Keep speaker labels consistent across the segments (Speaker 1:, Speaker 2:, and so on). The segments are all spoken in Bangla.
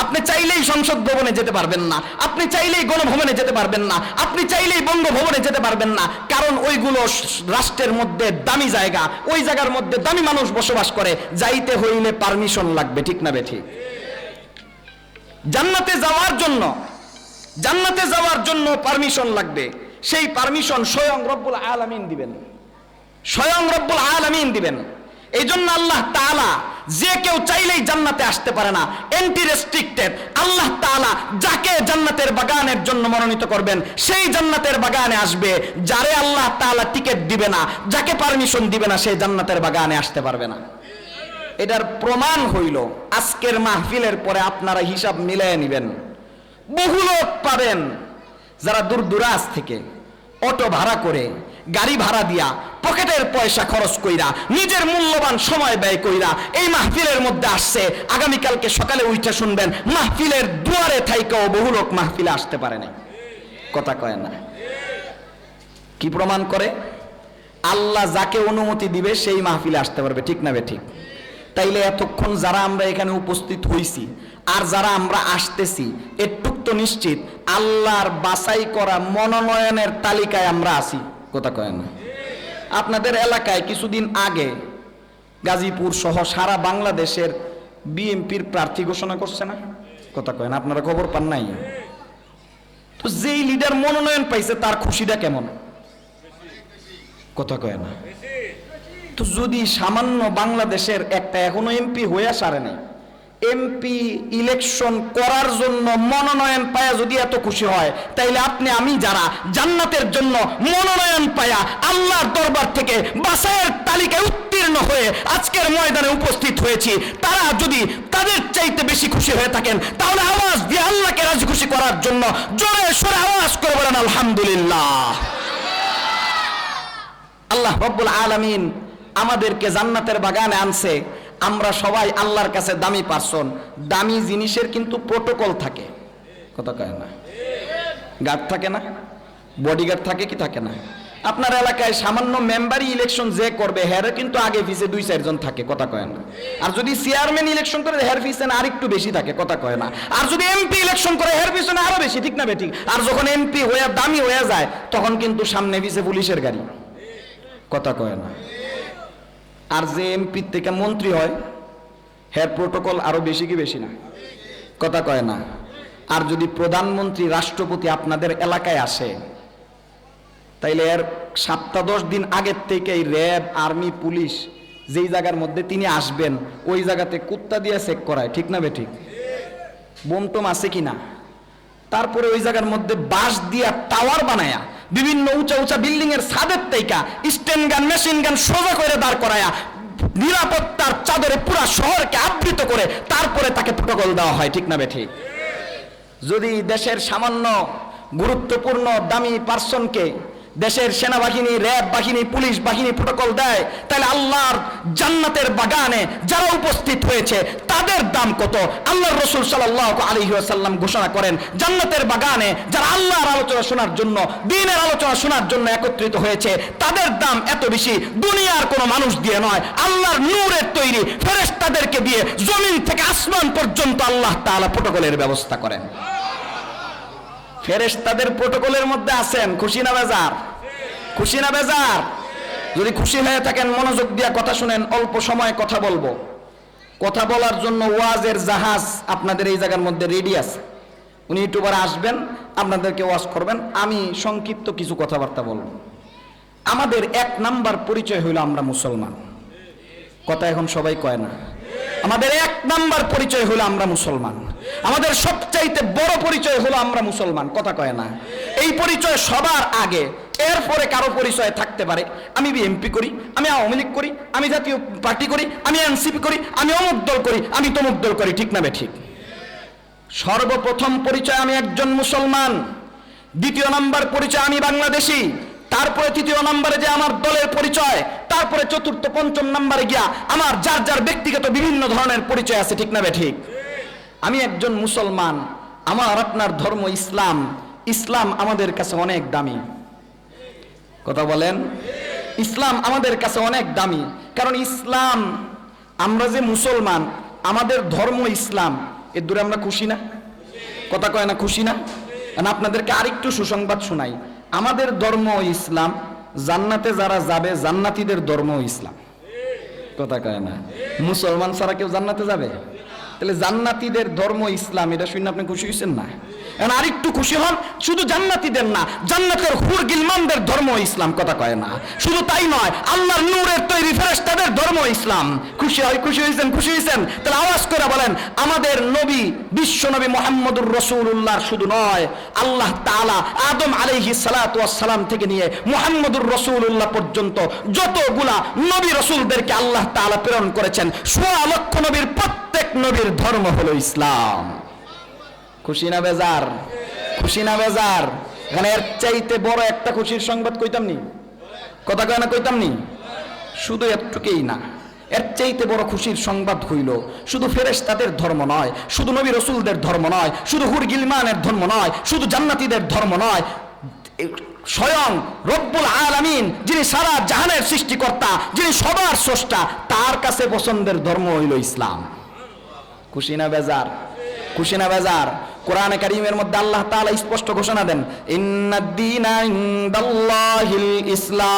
Speaker 1: আপনি চাইলেই সংসদ ভবনে যেতে পারবেন না, আপনি চাইলেই গণভবনে যেতে পারবেন না, আপনি চাইলেই বঙ্গভবনে যেতে পারবেন না, কারণ ওইগুলো রাষ্ট্রের মধ্যে দামি জায়গা, ওই জায়গার মধ্যে দামি মানুষ বসবাস করে, যাইতে হইলে পারমিশন লাগবে, ঠিক না বেঠিক? জান্নাতে যাওয়ার জন্য পারমিশন লাগবে, সেই পারমিশন স্বয়ং রব্বুল আলামিন দিবেন, স্বয়ং রব্বুল আলামিন দিবেন। এই জন্য আল্লাহ তাআলা যে কেউ চাইলেই জান্নাতে আসতে পারে না, এন্টি রেস্ট্রিক্টেড। আল্লাহ তাআলা যাকে জান্নাতের বাগানের জন্য মনোনীত করবেন সেই জান্নাতের বাগানে আসবে, যারে আল্লাহ তাআলা টিকেট দিবে না, যাকে পারমিশন দিবে না, সেই জান্নাতের বাগানে আসতে পারবে না। এটার প্রমাণ হইল আজকের মাহফিলের পরে আপনারা হিসাব মিলিয়ে নেবেন, বহু লোক পাবেন যারা দূর দূরাজ থেকে অটো ভাড়া করে, গাড়ি ভাড়া দিয়া, পকেটের পয়সা খরচ কইরা, নিজের মূল্যবান সময় ব্যয় কইরা এই মাহফিলের মধ্যে আসছে। আগামীকালকে সকালে উঠে শুনবেন মাহফিলের দুয়ারে থাইকাও বহু লোক মাহফিলে আসতে পারে না। কথা কয় না? কি প্রমাণ করে? আল্লাহ যাকে অনুমতি দিবে সেই মাহফিলে আসতে পারবে, ঠিক না বেঠিক? তাইলে এতক্ষণ যারা আমরা এখানে উপস্থিত হইছি আর যারা আমরা আসতেছি, এটুক তো নিশ্চিত আল্লাহর বাছাই করা মনোনয়নের তালিকায় আমরা আছি। কথা কয় না? আপনাদের এলাকায় কিছুদিন আগে গাজীপুর সহ সারা বাংলাদেশের বিএনপির প্রার্থী ঘোষণা করছে না? কথা কয় না? আপনারা খবর পান নাই? তো যেই লিডার মনোনয়ন পাইছে তার খুশিটা কেমন? কথা কয় না? তো যদি সামান্য বাংলাদেশের একটা এখনো এমপি হয়ে সারে নাই, এমপি ইলেকশন করার জন্য মনোনয়ন পায়া যদি এত খুশি হয়, তাইলে আপনি আমি যারা জান্নাতের জন্য মনোনয়ন পায়া আল্লাহর দরবার থেকে বাছাইয়ের তালিকায় উত্তীর্ণ হয়ে আজকের ময়দানে উপস্থিত হয়েছি, তারা যদি তাদের চাইতে বেশি খুশি হয়ে থাকেন, তাহলে আওয়াজ দিয়ে আল্লাহকে রাজি খুশি করার জন্য জোরে সোরে আওয়াজ করে বলেন আলহামদুলিল্লাহ। আল্লাহ রাব্বুল আলামিন আমাদেরকে জান্নাতের বাগানে আনছে। আমরা সবাই আল্লাহর কাছে দামি পারসন। দামি জিনিসের কিন্তু প্রোটোকল থাকে। কথা কয় না? গার্ড থাকে না? বডিগার্ড থাকে কি থাকে না? আপনার এলাকায় সামান্য মেম্বারই ইলেকশন যে করবে, হেরে কিন্তু আগে পিছে 2-4 জন থাকে। কথা কয় না? আর যদি চেয়ারম্যান ইলেকশন করে, হের পিছনে আরেকটু বেশি থাকে। কথা কয় না? আর যদি এমপি ইলেকশন করে, হের পিছনে আরো বেশি, ঠিক না বেঠিক? আর যখন এমপি হয়ে দামি হয়ে যায়, তখন কিন্তু সামনে পিছে পুলিশের গাড়ি। কথা কয় না? আর যে এমপি থেকে মন্ত্রী হয়, হের প্রোটোকল আরো বেশি কি বেশি না? কথা কয় না? আর যদি প্রধানমন্ত্রী, রাষ্ট্রপতি আপনাদের এলাকায় আসে, তাইলে এর 7-10 দিন আগের থেকেই র্যাব, আর্মি, পুলিশ যেই জায়গার মধ্যে তিনি আসবেন ওই জায়গাতে কুত্তা দিয়ে চেক করায়। ঠিক না বেঠিক? বোমটোম আছে কিনা, তারপরে ওই জায়গার মধ্যে বাঁশ দিয়া টাওয়ার বানায়া বিভিন্ন উঁচা উঁচা বিল্ডিং এর ছাদের থেকে স্ট্যান্ড গান, মেশিন গান সোজা করে দাঁড় করায়া নিরাপত্তার চাদরে পুরা শহরকে আবৃত করে তারপরে তাকে প্রোটোকল দেওয়া হয়। ঠিক না বেঠিক? যদি দেশের সামান্য গুরুত্বপূর্ণ দামি পার্সনকে দেশের সেনাবাহিনী, র্যাব বাহিনী, পুলিশ বাহিনী প্রোটোকল দেয়, তাহলে আল্লাহর জান্নাতের বাগানে যারা উপস্থিত হয়েছে তাদের দাম কত? আল্লাহর রাসূল সাল্লাল্লাহু আলাইহি ওয়াসাল্লাম ঘোষণা করেন, জান্নাতের বাগানে যারা আল্লাহর আলোচনা শোনার জন্য, দ্বীনের আলোচনা শোনার জন্য একত্রিত হয়েছে, তাদের দাম এত বেশি দুনিয়ার কোনো মানুষ দিয়ে নয়, আল্লাহর নূরের তৈরি ফেরেশতাদেরকে দিয়ে জমিন থেকে আসমান পর্যন্ত আল্লাহ তাআলা প্রোটোকলের ব্যবস্থা করেন। ফেরেশতাদের প্রোটোকলের মধ্যে আছেন। খুশি না বেজার? খুশি না বেজার? যদি খুশি হয়ে থাকেন মনোযোগ দিয়ে কথা শুনেন। অল্প সময় কথা বলবো। কথা বলার জন্য ওয়াজের জাহাজ আপনাদের এই জায়গার মধ্যে রেডি আছে। উনি ইউটিউবার আসবেন, আপনাদেরকে ওয়াজ করবেন, আমি সংক্ষিপ্ত কিছু কথাবার্তা বলবো। আমাদের 1 নাম্বার পরিচয় হইল আমরা মুসলমান। কথা এখন সবাই কয় না? আমাদের 1 নাম্বার পরিচয় হলো আমরা মুসলমান। আমাদের সবচাইতে বড় পরিচয় হলো আমরা মুসলমান। কথা কয় না? এই পরিচয় সবার আগে, এরপরে কারো পরিচয় থাকতে পারে আমি বিএনপি করি, আমি আওয়ামী লীগ করি, আমি জাতীয় পার্টি করি, আমি এনসিপি করি, আমি অমুক দল করি, আমি তমুক দল করি। ঠিক না বেঠিক? সর্বপ্রথম পরিচয় আমি একজন মুসলমান। দ্বিতীয় নাম্বার পরিচয় আমি বাংলাদেশি। তারপরে তৃতীয় নম্বরে যে আমার দলের পরিচয়, তারপরে চতুর্থ, পঞ্চম নম্বরে গিয়া আমার যার যার ব্যক্তিগত বিভিন্ন ধরনের পরিচয় আছে। ঠিক না বেঠিক? আমি একজন মুসলমান, আমার আপনার ধর্ম ইসলাম। ইসলাম আমাদের কাছে অনেক দামি। কথা বলেন? ইসলাম আমাদের কাছে অনেক দামি, কারণ ইসলাম, আমরা যে মুসলমান, আমাদের ধর্ম ইসলাম, এর দূরে আমরা খুশি না? কথা কয় না খুশি না? কারণ আপনাদেরকে আরেকটু সুসংবাদ শোনাই, আমাদের ধর্ম ইসলাম, জান্নাতে যারা যাবে জান্নাতীদের ধর্ম ইসলাম। কথা কয় না? মুসলমান ছাড়া কেউ জান্নাতে যাবে? তাহলে জান্নাতীদের ধর্ম ইসলাম, এটা শুনে আপনি খুশি হয়েছেন না? এখন আরেকটু খুশি হন, শুধু জান্নাতীদের না, জান্নাতের হুর গিলমানদের ধর্ম ইসলাম। কথা কয় না? শুধু তাই নয়, আল্লাহর নূরের তৈরি ফেরেশতাদের ধর্ম ইসলাম। খুশি হয়েছেন? খুশি হয়েছেন? তাহলে আওয়াজ করে বলেন, আমাদের নবী বিশ্ব নবী মুহাম্মদুর রাসূলুল্লাহ শুধু নয়, আল্লাহ তাআলা আদম আলাইহিস সালাতু ওয়াস সালাম থেকে নিয়ে মুহাম্মদুর রাসূলুল্লাহ পর্যন্ত যতগুলা নবী রাসূলদেরকে আল্লাহ তাআলা প্রেরণ করেছেন, ১৬ লক্ষ নবীর প্রত্যেক নবীর ধর্ম হলো ইসলাম। খুশি না বেজার? খুশি না বেজার? এখানে এর চাইতে বড় একটা খুশির সংবাদ কইতাম নি? কথা কয় না কইতাম নি? শুধু এতটুকুই না, এর চাইতে বড় খুশির সংবাদ হইল, শুধু ফেরেশতাদের ধর্ম নয়, শুধু নবী রাসূলদের ধর্ম নয়, শুধু হুর গিলমানের ধর্ম নয়, শুধু জান্নাতীদের ধর্ম নয়, স্বয়ং রব্বুল আলামিন, যিনি সারা জাহানের সৃষ্টিকর্তা, যিনি সবার স্রষ্টা, তার কাছে পছন্দের ধর্ম হইল ইসলাম। খুশি না বেজার? খুশি না বেজার? কোরআনে কারীমের মধ্যে আল্লাহ তাআলা স্পষ্ট ঘোষণা দেন, ইন্নাদ-দীনা ইনদাল্লাহিল ইসলাম।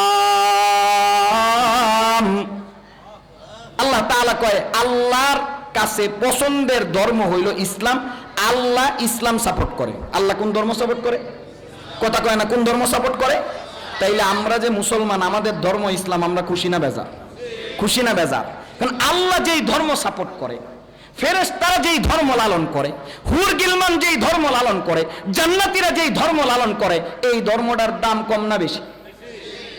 Speaker 1: আল্লাহ তাআলা কয়, আল্লাহর কাছে পছন্দের ধর্ম হইল ইসলাম। আল্লাহ ইসলাম সাপোর্ট করে। আল্লাহ কোন ধর্ম সাপোর্ট করে? কথা কয় না? কোন ধর্ম সাপোর্ট করে? তাইলে আমরা যে মুসলমান, আমাদের ধর্ম ইসলাম, আমরা খুশি না বেজার? খুশি না বেজার? কারণ আল্লাহ যেই ধর্ম সাপোর্ট করে, ফেরেশতারা যেই ধর্ম লালন করে, হুর গিলমান যেই ধর্ম লালন করে, জান্নাতীরা যেই ধর্ম লালন করে, এই ধর্মটার দাম কম না বেশি?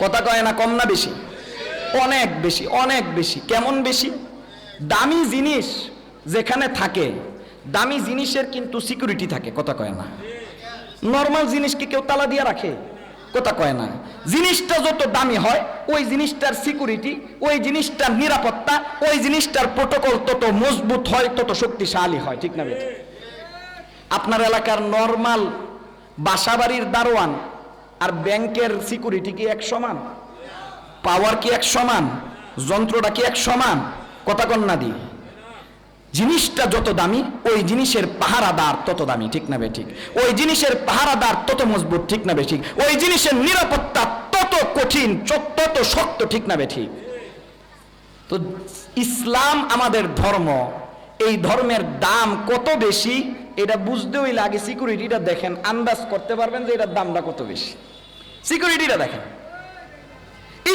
Speaker 1: কথা কয় না? কম না বেশি? অনেক বেশি, অনেক বেশি। কেমন বেশি? দামি জিনিস যেখানে থাকে, দামি জিনিসের কিন্তু সিকিউরিটি থাকে। কথা কয় না? নর্মাল জিনিসকে কেউ তালা দিয়ে রাখে? কথা কয় না? জিনিসটা যত দামি হয়, ওই জিনিসটার সিকিউরিটি, ওই জিনিসটার নিরাপত্তা, ওই জিনিসটার প্রোটোকল তত মজবুত হয়, তত শক্তিশালী হয়। ঠিক না বেঠিক? আপনার এলাকার নর্মাল বাসাবাড়ির দারোয়ান আর ব্যাংকের সিকিউরিটি কি এক সমান? পাওয়ার কি এক সমান? যন্ত্রটা কি এক সমান? কথা কন না দি? জিনিসটা যত দামি, ওই জিনিসের পাহারাদার তত দামি। ঠিক না বেঠিক? ওই জিনিসের পাহারাদার তত মজবুত। ঠিক না বেঠিক? ওই জিনিসের নিরাপত্তা তত কঠিন, তত শক্ত। ঠিক না বেঠিক? তো ইসলাম আমাদের ধর্ম, এই ধর্মের দাম কত বেশি এটা বুঝতে হইলে আগে সিকিউরিটিটা দেখেন, আন্দাজ করতে পারবেন যে এটার দামটা কত বেশি। সিকিউরিটিটা দেখেন।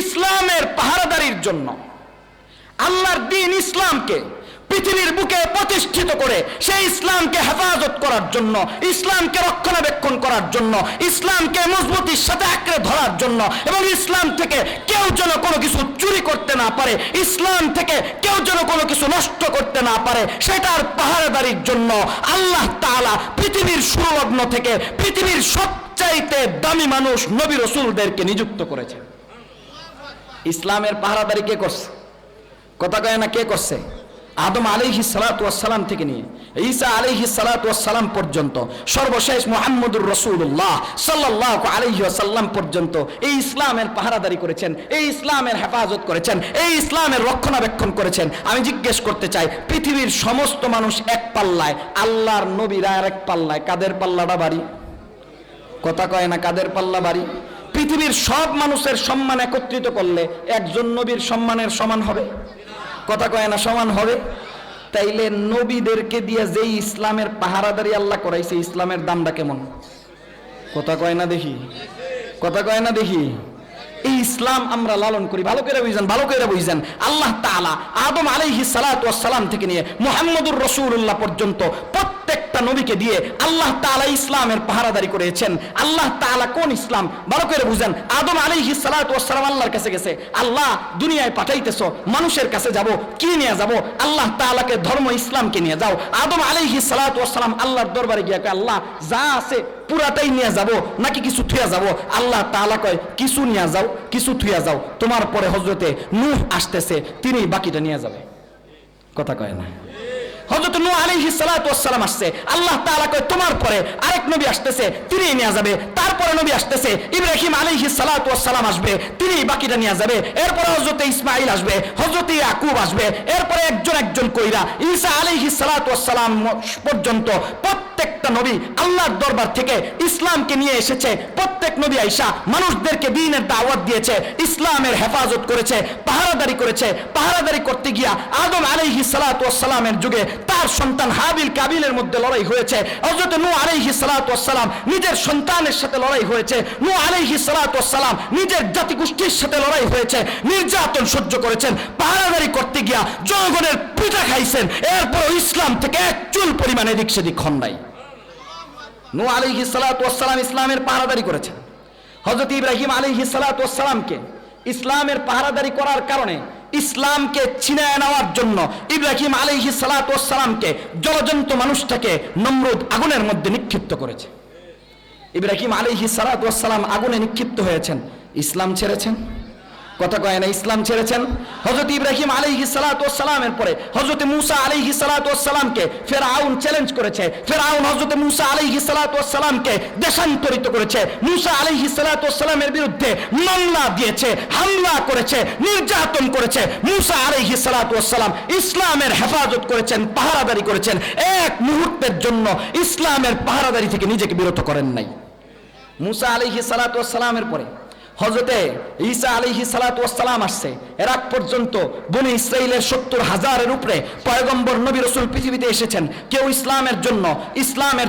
Speaker 1: ইসলামের পাহারাদারির জন্য, আল্লাহর দ্বীন ইসলামকে পৃথিবীর বুকে প্রতিষ্ঠিত করে, সেই ইসলামকে হেফাজত করার জন্য, ইসলামকে রক্ষণাবেক্ষণ করার জন্য, ইসলামকে মজবুতির সাথে আঁকড়ে ধরার জন্য, এবং ইসলাম থেকে কেউ যেন কোনো কিছু চুরি করতে না পারে, ইসলাম থেকে কেউ যেন কোনো কিছু নষ্ট করতে না পারে, সেটার পাহারাদারির জন্য আল্লাহ তাআলা পৃথিবীর সুলগ্ন থেকে পৃথিবীর সবচাইতে দামি মানুষ নবী রাসূলদেরকে নিযুক্ত করেছেন। ইসলামের পাহারাদারি কে করছে? কথা কয় না? কে করছে? আদম আলাইহিস সালাতু ওয়াস সালাম থেকে নিয়ে ঈসা আলাইহিস সালাতু ওয়াস সালাম পর্যন্ত, সর্বশেষ মুহাম্মদুর রাসূলুল্লাহ সাল্লাল্লাহু আলাইহি ওয়াসাল্লাম পর্যন্ত এই ইসলামের পাহারাদারি করেছেন, এই ইসলামের হেফাজত করেছেন, এই ইসলামের রক্ষণাবেক্ষণ করেছেন। আমি জিজ্ঞেস করতে চাই, পৃথিবীর সমস্ত মানুষ এক পাল্লায়, আল্লাহর নবীরা আর এক পাল্লায়, কাদের পাল্লাটা ভারী? কথা কয় না? কাদের পাল্লা ভারী? পৃথিবীর সব মানুষের সম্মান একত্রিত করলে একজন নবীর সম্মানের সমান হবে? কথা কয় না? সমান হবে? তাইলে নবীদেরকে দিয়ে যেই ইসলামের পাহারাদারি আল্লাহ করাইছে, ইসলামের দামটা কেমন? কথা কয় না দেখি? কথা কয় না দেখি? এই ইসলাম আমরা লালন করি। ভালো করে বুঝেন, ভালো করে বুঝেন। আল্লাহ তাআলা আদম আলাইহিস সালাতু ওয়াস সালাম থেকে নিয়ে মুহাম্মদুর রাসূলুল্লাহ পর্যন্ত প্রত্যেকটা নবীকে দিয়ে আল্লাহ তাআলা ইসলামের পাহারাদারি করেছেন। আল্লাহ তাআলা কোন ইসলাম? ভালো করে বুঝেন। আদম আলাইহিস সালাতু ওয়াস সালাম আল্লাহর কাছে গেছে, আল্লাহ দুনিয়ায় পাঠাইতেছো, মানুষের কাছে যাব, কি নিয়ে যাব? আল্লাহ তাআলাকে ধর্ম ইসলামকে নিয়ে যাও। আদম আলাইহিস সালাতু ওয়াস সালাম আল্লাহর দরবারে গিয়ে কয়, আল্লাহ যা আছে পুরাটাই নিয়ে যাব নাকি কিছু থুয়া যাব? আল্লাহ তাআলা কয়, কিছু নিয়ে যাও, কিছু থুয়া যাও, তোমার পরে হযরতে নূহ আসতেছে, তিনি বাকিটা নিয়ে যাবে। কথা কয় না? হযরত নূহ আলাইহিস সালাতু ওয়াস সালাম আসছে, আল্লাহ তাআলা কয় তোমার পরে আরেক নবী আসতেছে, তিনি নিয়ে যাবে। তারপরে নবী আসতেছে, ইব্রাহিম আলাইহিস সালাতু ওয়াস সালাম আসবে, তিনি বাকিটা নিয়ে যাবে। এরপরে হযরত ইসমাঈল আসবে, হযরত ইয়াকুব আসবে, এরপরে একজন একজন কইরা ঈসা আলাইহিস সালাতু ওয়াস সালাম পর্যন্ত প্রত্যেকটা নবী আল্লাহর দরবার থেকে ইসলামকে নিয়ে এসেছে। প্রত্যেক নবী আইসা মানুষদেরকে দ্বীনের দাওয়াত দিয়েছে, ইসলামের হেফাজত করেছে, পাহারাদারি করেছে। পাহারাদারি করতে গিয়া আদম আলাইহিস সালাতু ওয়াস সালামের যুগে তার সন্তান হাবিল কাবিলের মধ্যে লড়াই হয়েছে। হযরত নূহ আলাইহিস সালাতু ওয়াস সালাম নিজের সন্তানের সাথে লড়াই হয়েছে। নূহ আলাইহিস সালাতু ওয়াস সালাম নিজের জাতিগোষ্ঠীর সাথে লড়াই হয়েছে, নির্যাতন সহ্য করেছেন, পাহারাদারি করতে গিয়া জনগণের পিঠা খাইছেন। এরপর ইসলাম থেকে এক চুল পরিমাণে এদিক সেদিক খন নাই। নূহ আলাইহিস সালাতু ওয়াস সালাম ইসলামের পাহারাদারি করেছেন। হযরত ইব্রাহিম আলাইহিস সালাতু ওয়াস সালামকে ইসলামের পাহারাদারি করার কারণে ইসলামকে ছিনায় নেওয়ার জন্য ইব্রাহিম আলাইহিস সালাতু ওয়াস সালামকে জলজন্ত মানুষটাকে নমরুদ আগুনের মধ্যে নিক্ষিপ্ত করেছে। ইব্রাহিম আলাইহিস সালাতু ওয়াস সালাম আগুনে নিক্ষিপ্ত হয়েছেন, ইসলাম ছেড়েছেন। কথা কয় না, ইসলাম ছেড়েছেন। হযরত ইব্রাহিম আলাইহিস সালাতু ওয়াস সালামের পরে হযরত মূসা আলাইহিস সালাতু ওয়াস সালামকে ফিরআউন চ্যালেঞ্জ করেছে। ফিরআউন হযরত মূসা আলাইহিস সালাতু ওয়াস সালামকে দেশান্তরিত করেছে। মূসা আলাইহিস সালাতু ওয়াস সালামের বিরুদ্ধে মামলা দিয়েছে, হামলা করেছে, নির্যাতন করেছে। মূসা আলাইহিস সালাতু ওয়াস সালাম ইসলামের হেফাজত করেছেন, পাহারাদারি করেছেন। এক মুহূর্তের জন্য ইসলামের পাহারাদারি থেকে নিজেকে বিরত করেন নাই। মূসা আলাইহিস সালাতু ওয়াস সালামের পরে হযরতে ঈসা আলাইহিস সালাতু ওয়াস সালাম আসছে। এর আগ পর্যন্ত বনি ইসরাইলের 70,000-এর উপরে পয়গম্বর নবী রাসূল পৃথিবীতে এসেছেন। কেউ ইসলামের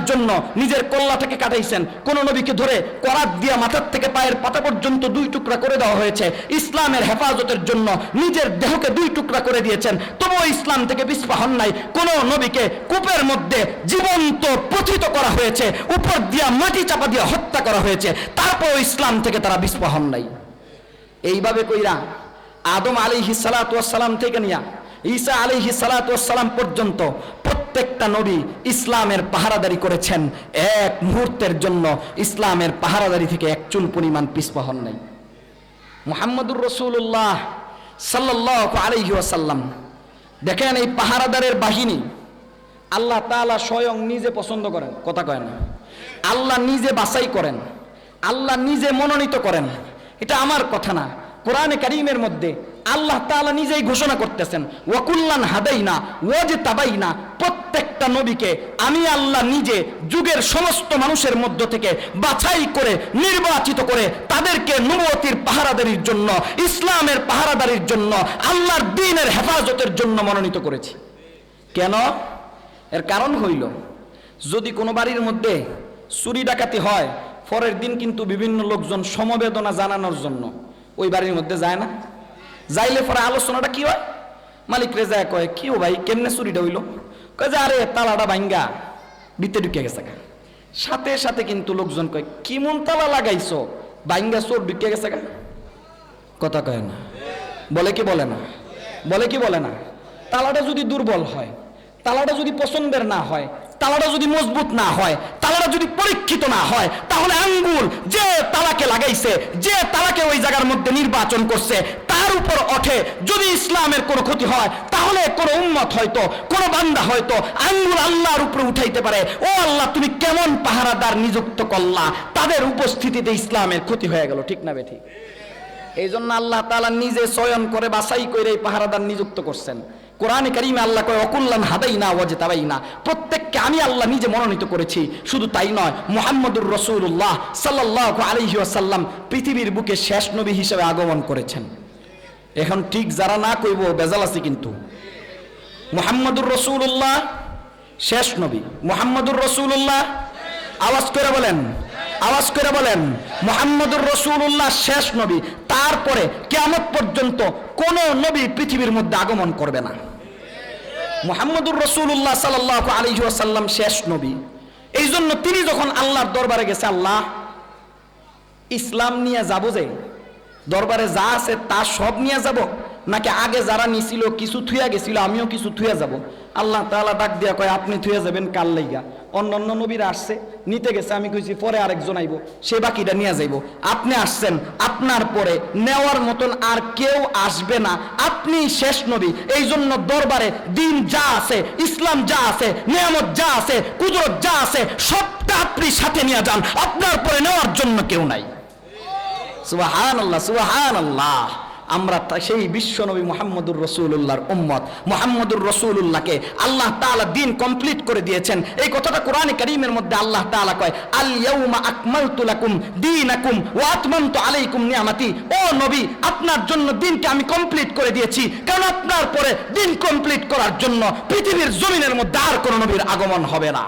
Speaker 1: জন্য নিজের কল্লাটাকে কাটাইছেন। কোন নবীকে ধরে করাত দিয়ে মাথার থেকে পায়ের পাতা পর্যন্ত 2 টুকরা করে দেওয়া হয়েছে। ইসলামের হেফাজতের জন্য নিজের দেহকে 2 টুকরা করে দিয়েছেন, তবুও ইসলাম থেকে পিছপা হন নাই। কোন নবীকে কূপের মধ্যে জীবন্ত পতিত করা হয়েছে, উপর দিয়া মাটি চাপা দিয়ে হত্যা করা হয়েছে, তারপরও ইসলাম থেকে তারা পিছপা হন নাই। এইভাবে কইরা আদম আলাইহিস সালাতু ওয়াস সালাম থেকে নিয়া ঈসা আলাইহিস সালাতু ওয়াস সালাম পর্যন্ত প্রত্যেকটা নবী ইসলামের পাহারাদারি করেছেন। এক মুহূর্তের জন্য ইসলামের পাহারাদারি থেকে এক চুল পরিমাণ পিছপা হন নাই। মুহাম্মদুর রাসূলুল্লাহ সাল্লাল্লাহু আলাইহি ওয়াসাল্লাম, দেখেন এই পাহারাদারের বাহিনী আল্লাহ তাআলা স্বয়ং নিজে পছন্দ করেন। কথা কয় না, আল্লাহ নিজে বাছাই করেন, আল্লাহ নিজে মনোনীত করেন। এটা আমার কথা না, কোরআনে কারীমের মধ্যে আল্লাহ তাআলা নিজেই ঘোষণা করতেছেন, ওয়াকুল্লান হাদাইনা ওয়াজতাবাইনা, প্রত্যেকটা নবীকে আমি আল্লাহ নিজে যুগের সমস্ত মানুষের মধ্য থেকে বাছাই করে নির্বাচিত করে তাদেরকে নবুয়তির পাহারাদারির জন্য, ইসলামের পাহারাদারির জন্য, আল্লাহর দ্বীনের হেফাজতের জন্য মনোনীত করেছি। কেন? এর কারণ হইল, যদি কোনো বাড়ির মধ্যে চুরি ডাকাতি হয়, পরের দিন কিন্তু বিভিন্ন লোকজন সমবেদনা জানানোর জন্য ওই বাড়ির মধ্যে যায় না। যাইলে পরে আলোচনাটা কি হয়, মালিক রে যায় কয়, কি ও ভাই কেমনে চুরিটা হইল? কয় যে আরে তালাটা ভাঙ্গা ভিতরে ঢুকে গেছে। সাথে সাথে কিন্তু লোকজন কয়, কি মন তালা লাগাইছো, ভাঙ্গা চোর ঢুকে গেছে। কথা কয় না, বলে কি বলে না, বলে কি বলে না। তালাটা যদি দুর্বল হয়, তালাটা যদি পছন্দের না হয়, তালাটা যদি মজবুত না হয়, তালাটা যদি পরীক্ষিত না হয়, তাহলে আঙ্গুল যে তালাকে লাগাইছে, যে তালাকে ওই জায়গার মধ্যে নির্বাচন করছে, তার উপর ওঠে। যদি ইসলামের কোনো ক্ষতি হয়, তাহলে কোনো উম্মত হয়তো, কোনো বান্দা হয়তো আঙ্গুল আল্লাহর উপরে উঠাইতে পারে, ও আল্লাহ তুমি কেমন পাহারাদার নিযুক্ত করলা, তাদের উপস্থিতিতে ইসলামের ক্ষতি হয়ে গেল। ঠিক না বেঠিক? এই জন্য আল্লাহ তাআলা নিজে চয়ন করে বাছাই করে এই পাহারাদার নিযুক্ত করছেন। কোরআনে কারীমে আল্লাহ কয়, ওয়াকুল্লান হাদাইনা ওয়াজতাবাইনা, প্রত্যেককে আমি আল্লাহ নিজে মনোনীত করেছি। শুধু তাই নয়, মুহাম্মদুর রাসূলুল্লাহ সাল্লাল্লাহু আলাইহি ওয়াসাল্লাম পৃথিবীর বুকে শেষ নবী হিসেবে আগমন করেছেন। এখন ঠিক যারা না কইব বেজাল আছে, কিন্তু মুহাম্মদুর রাসূলুল্লাহ শেষ নবী। মুহাম্মদুর রাসূলুল্লাহ, আওয়াজ করে বলেন, আওয়াজ করে বলেন, মুহাম্মদুর রাসূলুল্লাহ শেষ নবী। তারপরে কিয়ামত পর্যন্ত কোন নবী পৃথিবীর মধ্যে আগমন করবে না। মুহাম্মদুর রাসূলুল্লাহ সাল্লাল্লাহু আলাইহি ওয়াসাল্লাম শেষ নবী। এই জন্য তিনি যখন আল্লাহর দরবারে গেছে, আল্লাহ ইসলাম নিয়ে যাব, যে দরবারে যা আছে তা সব নিয়ে যাব, নাকি আগে যারা নিছিল কিছু থুইয়া গেছিল আমিও কিছু থুইয়া যাব? আল্লাহ তাআলা ডাক দিয়া কয় আপনি থুয়ে যাবেন কাল লাইগা। অন্যান্য নবীরা আসছে নিতে গেছে, আমি কইছি পরে আরেকজন আইব, সে বাকিটা নিয়ে যাইব। আপনি আসছেন, আপনার পরে নেওয়ার মতন আর কেউ আসবে না, আপনি শেষ নবী। এই জন্য দরবারে দিন যা আছে, ইসলাম যা আছে, নিয়ামত যা আছে, কুদরত যা আছে, সবটা আপনি সাথে নিয়ে যান, আপনার পরে নেওয়ার জন্য কেউ নাই। সুবহানাল্লাহ, সুবহানাল্লাহ। আমরা সেই বিশ্ব নবী মুহাম্মদুর রাসূলুল্লাহর উম্মত। মুহাম্মদুর রাসূলুল্লাহকে আল্লাহ তাআলা দিন কমপ্লিট করে দিয়েছেন। এই কথাটা কোরআনে কারীমের মধ্যে আল্লাহ তাআলা কয়, আল ইয়াউমা আকমালতু লাকুম দীনাকুম ওয়া আতমামতু আলাইকুম নিয়ামতি। ও নবী, আপনার জন্য দিনকে আমি কমপ্লিট করে দিয়েছি, কারণ আপনার পরে দিন কমপ্লিট করার জন্য পৃথিবীর জমিনের মধ্যে আর কোনো নবীর আগমন হবে না।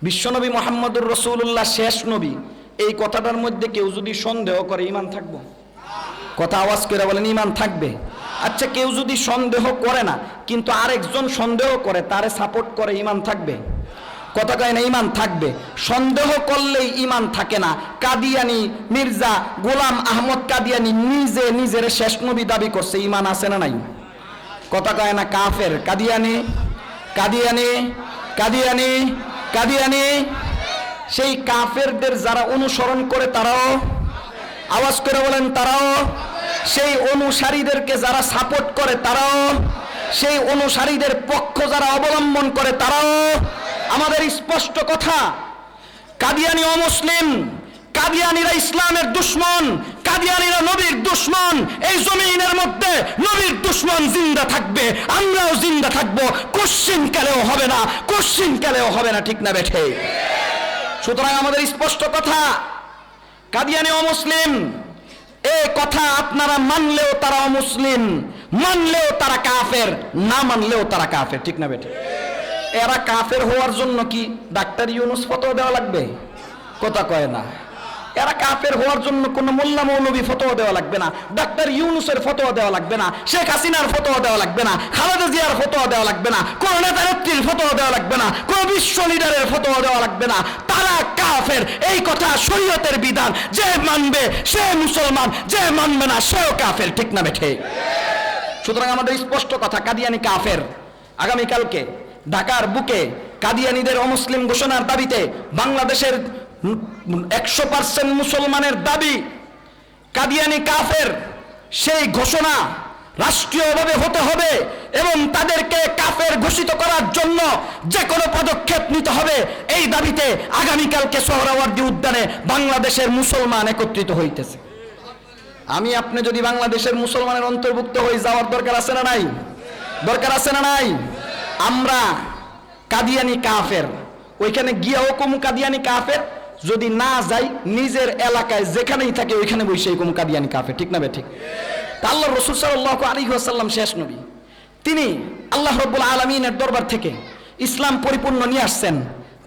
Speaker 1: বিশ্বনবী মুহাম্মদুর রাসূলুল্লাহ শেষ নবী, এই কথাটার মধ্যে কেউ যদি সন্দেহ করে ঈমান থাকবে? কথা আওয়াজ করে বলেন, ঈমান থাকবে? আচ্ছা, কেউ যদি সন্দেহ করে না কিন্তু আরেকজন সন্দেহ করে, তারে সাপোর্ট করে, ঈমান থাকবে? কথা কয় না, ঈমান থাকবে। সন্দেহ করলেই ঈমান থাকে না। কাদিয়ানি মির্জা গোলাম আহমদ কাদিয়ানি নিজে নিজের শেষ নবী দাবি করছে, ঈমান আছে না নাই? কথা কয় না, কাফের। কাদিয়ানি কাদিয়ানি কাদিয়ানি কাদিয়ানি সেই কাফেরদের যারা অনুসরণ করে তারাও, আওয়াজ করে বলেন, তারাও। সেই অনুসারীদেরকে যারা সাপোর্ট করে তারাও, সেই অনুসারীদের পক্ষ যারা অবলম্বন করে তারাও। আমাদের স্পষ্ট কথা, কাদিয়ানি অমুসলিম, কাদিয়ানিরা ইসলামের দুশমন, কাদিয়ানিরা নবীর দুশমন। এই জমিনের মধ্যে নবীর দুশমন জিন্দা থাকবে, আমরাও জিন্দা থাকবো, কোশ্চিন কালেও হবে না, কোশ্চিন কালেও হবে না, ঠিক না বেঠে? সুতরাং আমাদের স্পষ্ট কথা, কাদিয়ানি অমুসলিম, এই কথা আপনারা মানলেও তারা অমুসলিম, মানলেও তারা কাফের, না মানলেও তারা কাফের, ঠিক না বেঠে? এরা কাফের হওয়ার জন্য কি ডাক্তার ইউনূস ফতোয়া দেওয়া লাগবে? কথা কয় না। এরা কাফের হওয়ার জন্য কোন মোল্লা মৌলবী ফতোয়া দেওয়া লাগবে না, ডাক্তার ইউনূসের ফতোয়া দেওয়া লাগবে না, শেখ হাসিনার ফতোয়া দেওয়া লাগবে না, খালেদা জিয়ার ফতোয়া দেওয়া লাগবে না, কোন নেতা নেত্রীর ফতোয়া দেওয়া লাগবে না, কোন বিশ্ব লিডারের ফতোয়া দেওয়া লাগবে না। তারা কাফের, এই কথা শরীয়তের বিধান। যে মানবে সে মুসলমান, যে মানবে না সেও কাফের, ঠিক না বেঠে? সুতরাং আমাদের স্পষ্ট কথা, কাদিয়ানি কাফের। আগামীকালকে ঢাকার বুকে কাদিয়ানিদের অমুসলিম ঘোষণার দাবিতে বাংলাদেশের 100% মুসলমানের দাবি কাদিয়ানি কাফের, সেই ঘোষণা রাষ্ট্রীয়ভাবে হতে হবে এবং তাদেরকে কাফের ঘোষিত করার জন্য যে কোনো পদক্ষেপ নিতে হবে। এই দাবিতে আগামীকালকে সোহরাওয়ার্দী উদ্যানে বাংলাদেশের মুসলমান একত্রিত হইতেছে। আমি আপনি যদি বাংলাদেশের মুসলমানের অন্তর্ভুক্ত হয়ে যাওয়ার দরকার আছে না নাই? দরকার আছে না নাই? আমরা কাদিয়ানি কাফের, ওইখানে গিয়াও কম কাদিয়ানি কাফের, যদি না যাই নিজের এলাকায় যেখানেই থাকে ওইখানে বসে কম কাদিয়ানি কাফের, ঠিক না বে ঠিক? তা আল্লাহ রাসূল সাল্লাল্লাহু আলাইহি ওয়াসাল্লাম শেষ নবী, তিনি আল্লাহ রাব্বুল আলামিনের দরবার থেকে ইসলাম পরিপূর্ণ নিয়ে আসছেন।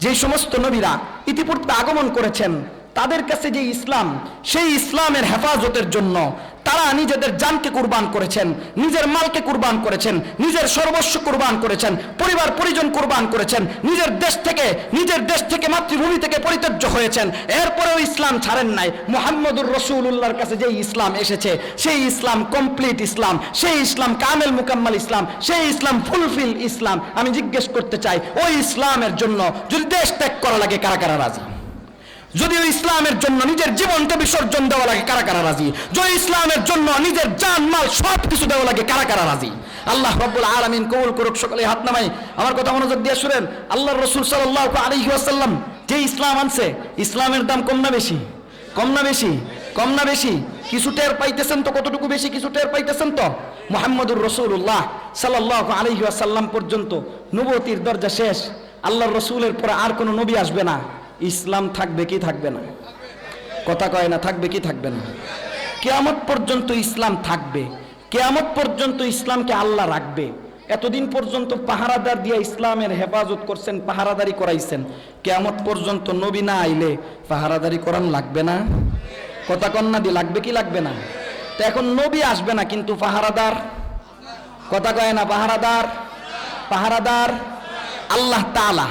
Speaker 1: যে সমস্ত নবীরা ইতিপূর্বে আগমন করেছেন তাদের কাছে যে ইসলাম, সেই ইসলামের হেফাজতের জন্য তারা নিজেদের জানকে কুরবান করেছেন, নিজের মালকে কুরবান করেছেন, নিজের সর্বস্ব কুরবান করেছেন, পরিবার পরিজন কুরবান করেছেন, নিজের দেশ থেকে মাতৃভূমি থেকে পরিত্যাজ্য হয়েছেন, এরপরেও ইসলাম ছাড়েন নাই। মুহাম্মদুর রাসূলুল্লাহর কাছে যেই ইসলাম এসেছে সেই ইসলাম কমপ্লিট ইসলাম, সেই ইসলাম কামেল মুকাম্মাল ইসলাম, সেই ইসলাম ফুলফিল ইসলাম। আমি জিজ্ঞেস করতে চাই, ওই ইসলামের জন্য যদি দেশ ত্যাগ করা লাগে কারা কারা রাজি? যদি ওই ইসলামের জন্য নিজের জীবনকে বিসর্জন দেওয়া লাগে কারা কারা রাজি? যদি ইসলামের জন্য নিজের জান মাল সব কিছু দেওয়া লাগে কারা কারা রাজি? আল্লাহ রাব্বুল আলামিন কবুল করুক। সকলে হাত নামাই আমার কথা মনোযোগ দিয়ে শুনেন। আল্লাহর রাসূল সাল্লাল্লাহু আলাইহি ওয়াসাল্লাম যে ইসলাম আনছে, ইসলামের দাম কম না বেশি? কম না বেশি? কম না বেশি? কিছু টের পাইতেছেন তো? কতটুকু বেশি কিছু টের পাইতেছেন তো? মুহাম্মদুর রাসূলুল্লাহ সাল্লাল্লাহু আলাইহি ওয়াসাল্লাম পর্যন্ত নবুয়তির দরজা শেষ। আল্লাহর রাসূলের পরে আর কোনো নবী আসবে না। ইসলাম থাকবে কি থাকবে না? কথা কয় না, থাকবে কি থাকবে না? কিয়ামত পর্যন্ত ইসলাম থাকবে, কিয়ামত পর্যন্ত ইসলামকে আল্লাহ রাখবে। এতদিন পর্যন্ত পাহারাদার দিয়ে ইসলামের হেফাজত করছেন, পাহারাদারি করাইছেন, কিয়ামত পর্যন্ত নবী না আইলে পাহারাদারি করান লাগবে না? কথা কন্যা দিয়ে লাগবে কি লাগবে না? তো এখন নবী আসবে না কিন্তু পাহারাদার, কথা কয় না, পাহারাদার আল্লাহ তাআলা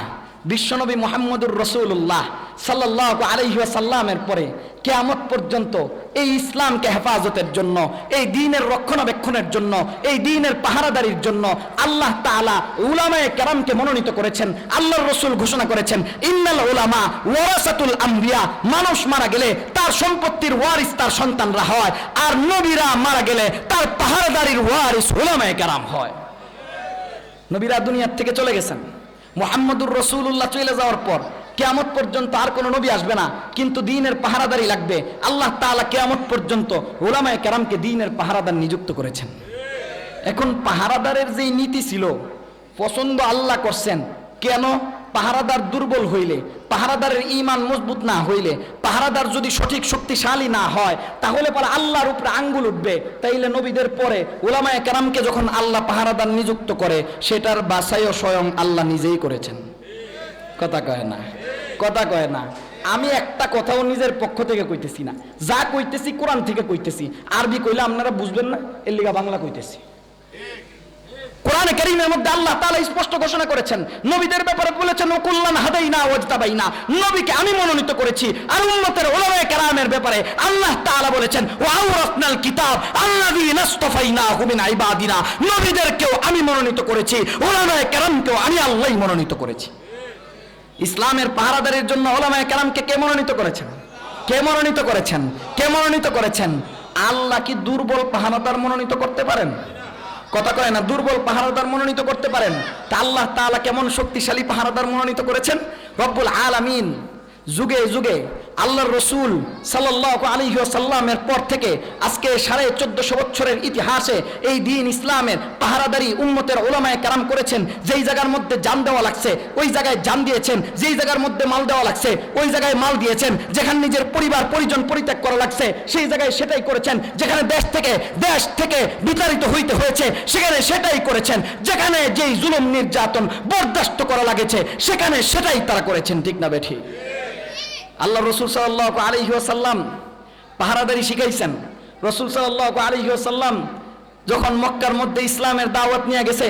Speaker 1: বিশ্বনবী মুহাম্মদুর রাসূলুল্লাহ সাল্লাল্লাহু আলাইহি ওয়াসাল্লামের পরে কিয়ামত পর্যন্ত এই ইসলামকে হেফাজতের জন্য, এই দ্বীনের রক্ষণাবেক্ষণের জন্য, এই দ্বীনের পাহারাদারির জন্য আল্লাহ তাআলা উলামায়ে কেরামকে মনোনীত করেছেন। আল্লাহর রাসূল ঘোষণা করেছেন, ইন্নাল উলামা ওয়ারাসাতুল আম্বিয়া, মানুষ মারা গেলে তার সম্পত্তির ওয়ারিস তার সন্তানরা হয়, আর নবীরা মারা গেলে তার পাহারাদারির ওয়ারিস উলামায়ে কেরাম হয়। নবীরা দুনিয়ার থেকে চলে গেছেন, মুহাম্মদুর রাসূলুল্লাহ চলে যাওয়ার পর কিয়ামত পর্যন্ত আর কোনো নবী আসবে না, কিন্তু দ্বীনের পাহারাদারি লাগবে। আল্লাহ তাআলা কিয়ামত পর্যন্ত উলামায়ে কেরামকে দ্বীনের পাহারাদার নিযুক্ত করেছেন। এখন পাহারাদারের যেই নীতি ছিল পছন্দ আল্লাহ করছেন। কেন? পাহারাদার দুর্বল হইলে, পাহারাদারের ঈমান মজবুত না হইলে, পাহারাদার যদি সঠিক শক্তিশালী না হয়, তাহলে পরে আল্লাহর উপরে আঙ্গুল উঠবে। তাইলে নবীদের পরে উলামায়ে কেরামকে যখন আল্লাহ পাহারাদার নিযুক্ত করে, সেটার বাছাইও স্বয়ং আল্লাহ নিজেই করেছেন। কথা কয় না, কথা কয় না। আমি একটা কথাও নিজের পক্ষ থেকে কইতেছি না, যা কইতেছি কোরআন থেকে কইতেছি। আরবি কইলে আপনারা বুঝবেন না, এর লিগা বাংলা কইতেছি। কোরআনে কারীমের মধ্যে আল্লাহ তাআলা স্পষ্ট ঘোষণা করেছেন, নবীদের ব্যাপারে বলেছেন ওয়াকুল্লান হাদাইনা ওয়াজতাবাইনা, নবীকে আমি মনোনীত করেছি। আর উম্মতের উলামায়ে কেরামের ব্যাপারে আল্লাহ তাআলা বলেছেন ওয়াউরাসনাল কিতাব আল্লাযীনা ইসতাফাইনাহুম মিন ইবাদিনা, নবীদেরকেও আমি মনোনীত করেছি, উলামায়ে কেরামকেও আমি আল্লাহই মনোনীত করেছি। ইসলামের পাহারাদারির জন্য উলামায়ে কেরামকে কে মনোনীত করেছেন? কে মনোনীত করেছেন? কে মনোনীত করেছেন? আল্লাহ কি দুর্বল পাহারাদার মনোনীত করতে পারেন? কথা কয় না। দুর্বল পাহারাদার মনোনীত করতে পারেন? তা আল্লাহ তাআলা কেমন শক্তিশালী পাহারাদার মনোনীত করেছেন? রব্বুল আলামিন যুগে যুগে আল্লাহর রাসূল সাল্লাল্লাহু আলাইহি ওয়াসাল্লামের পর থেকে আজকে 1450 বছরের ইতিহাসে এই দ্বীন ইসলামের পাহারাদারি উম্মতের উলামায়ে কেরাম করেছেন। যেই জায়গার মধ্যে জান দেওয়া লাগছে ওই জায়গায় জান দিয়েছেন, যেই জায়গার মধ্যে মাল দেওয়া লাগছে ওই জায়গায় মাল দিয়েছেন, যেখানে নিজের পরিবার পরিজন পরিত্যাগ করা লাগছে সেই জায়গায় সেটাই করেছেন, যেখানে দেশ থেকে বিতাড়িত হইতে হয়েছে সেখানে সেটাই করেছেন, যেখানে যেই জুলুম নির্যাতন বরদাস্ত করা লাগেছে সেখানে সেটাই তারা করেছেন। ঠিক না বেঠিক? আল্লাহ রাসূল সাল্লাল্লাহু আলাইহি ওয়াসাল্লাম পাহারাদারি শিখাইছেন। রাসূল সাল্লাল্লাহু আলাইহি ওয়াসাল্লাম যখন মক্কার মধ্যে ইসলামের দাওয়াত নিয়ে গেছে,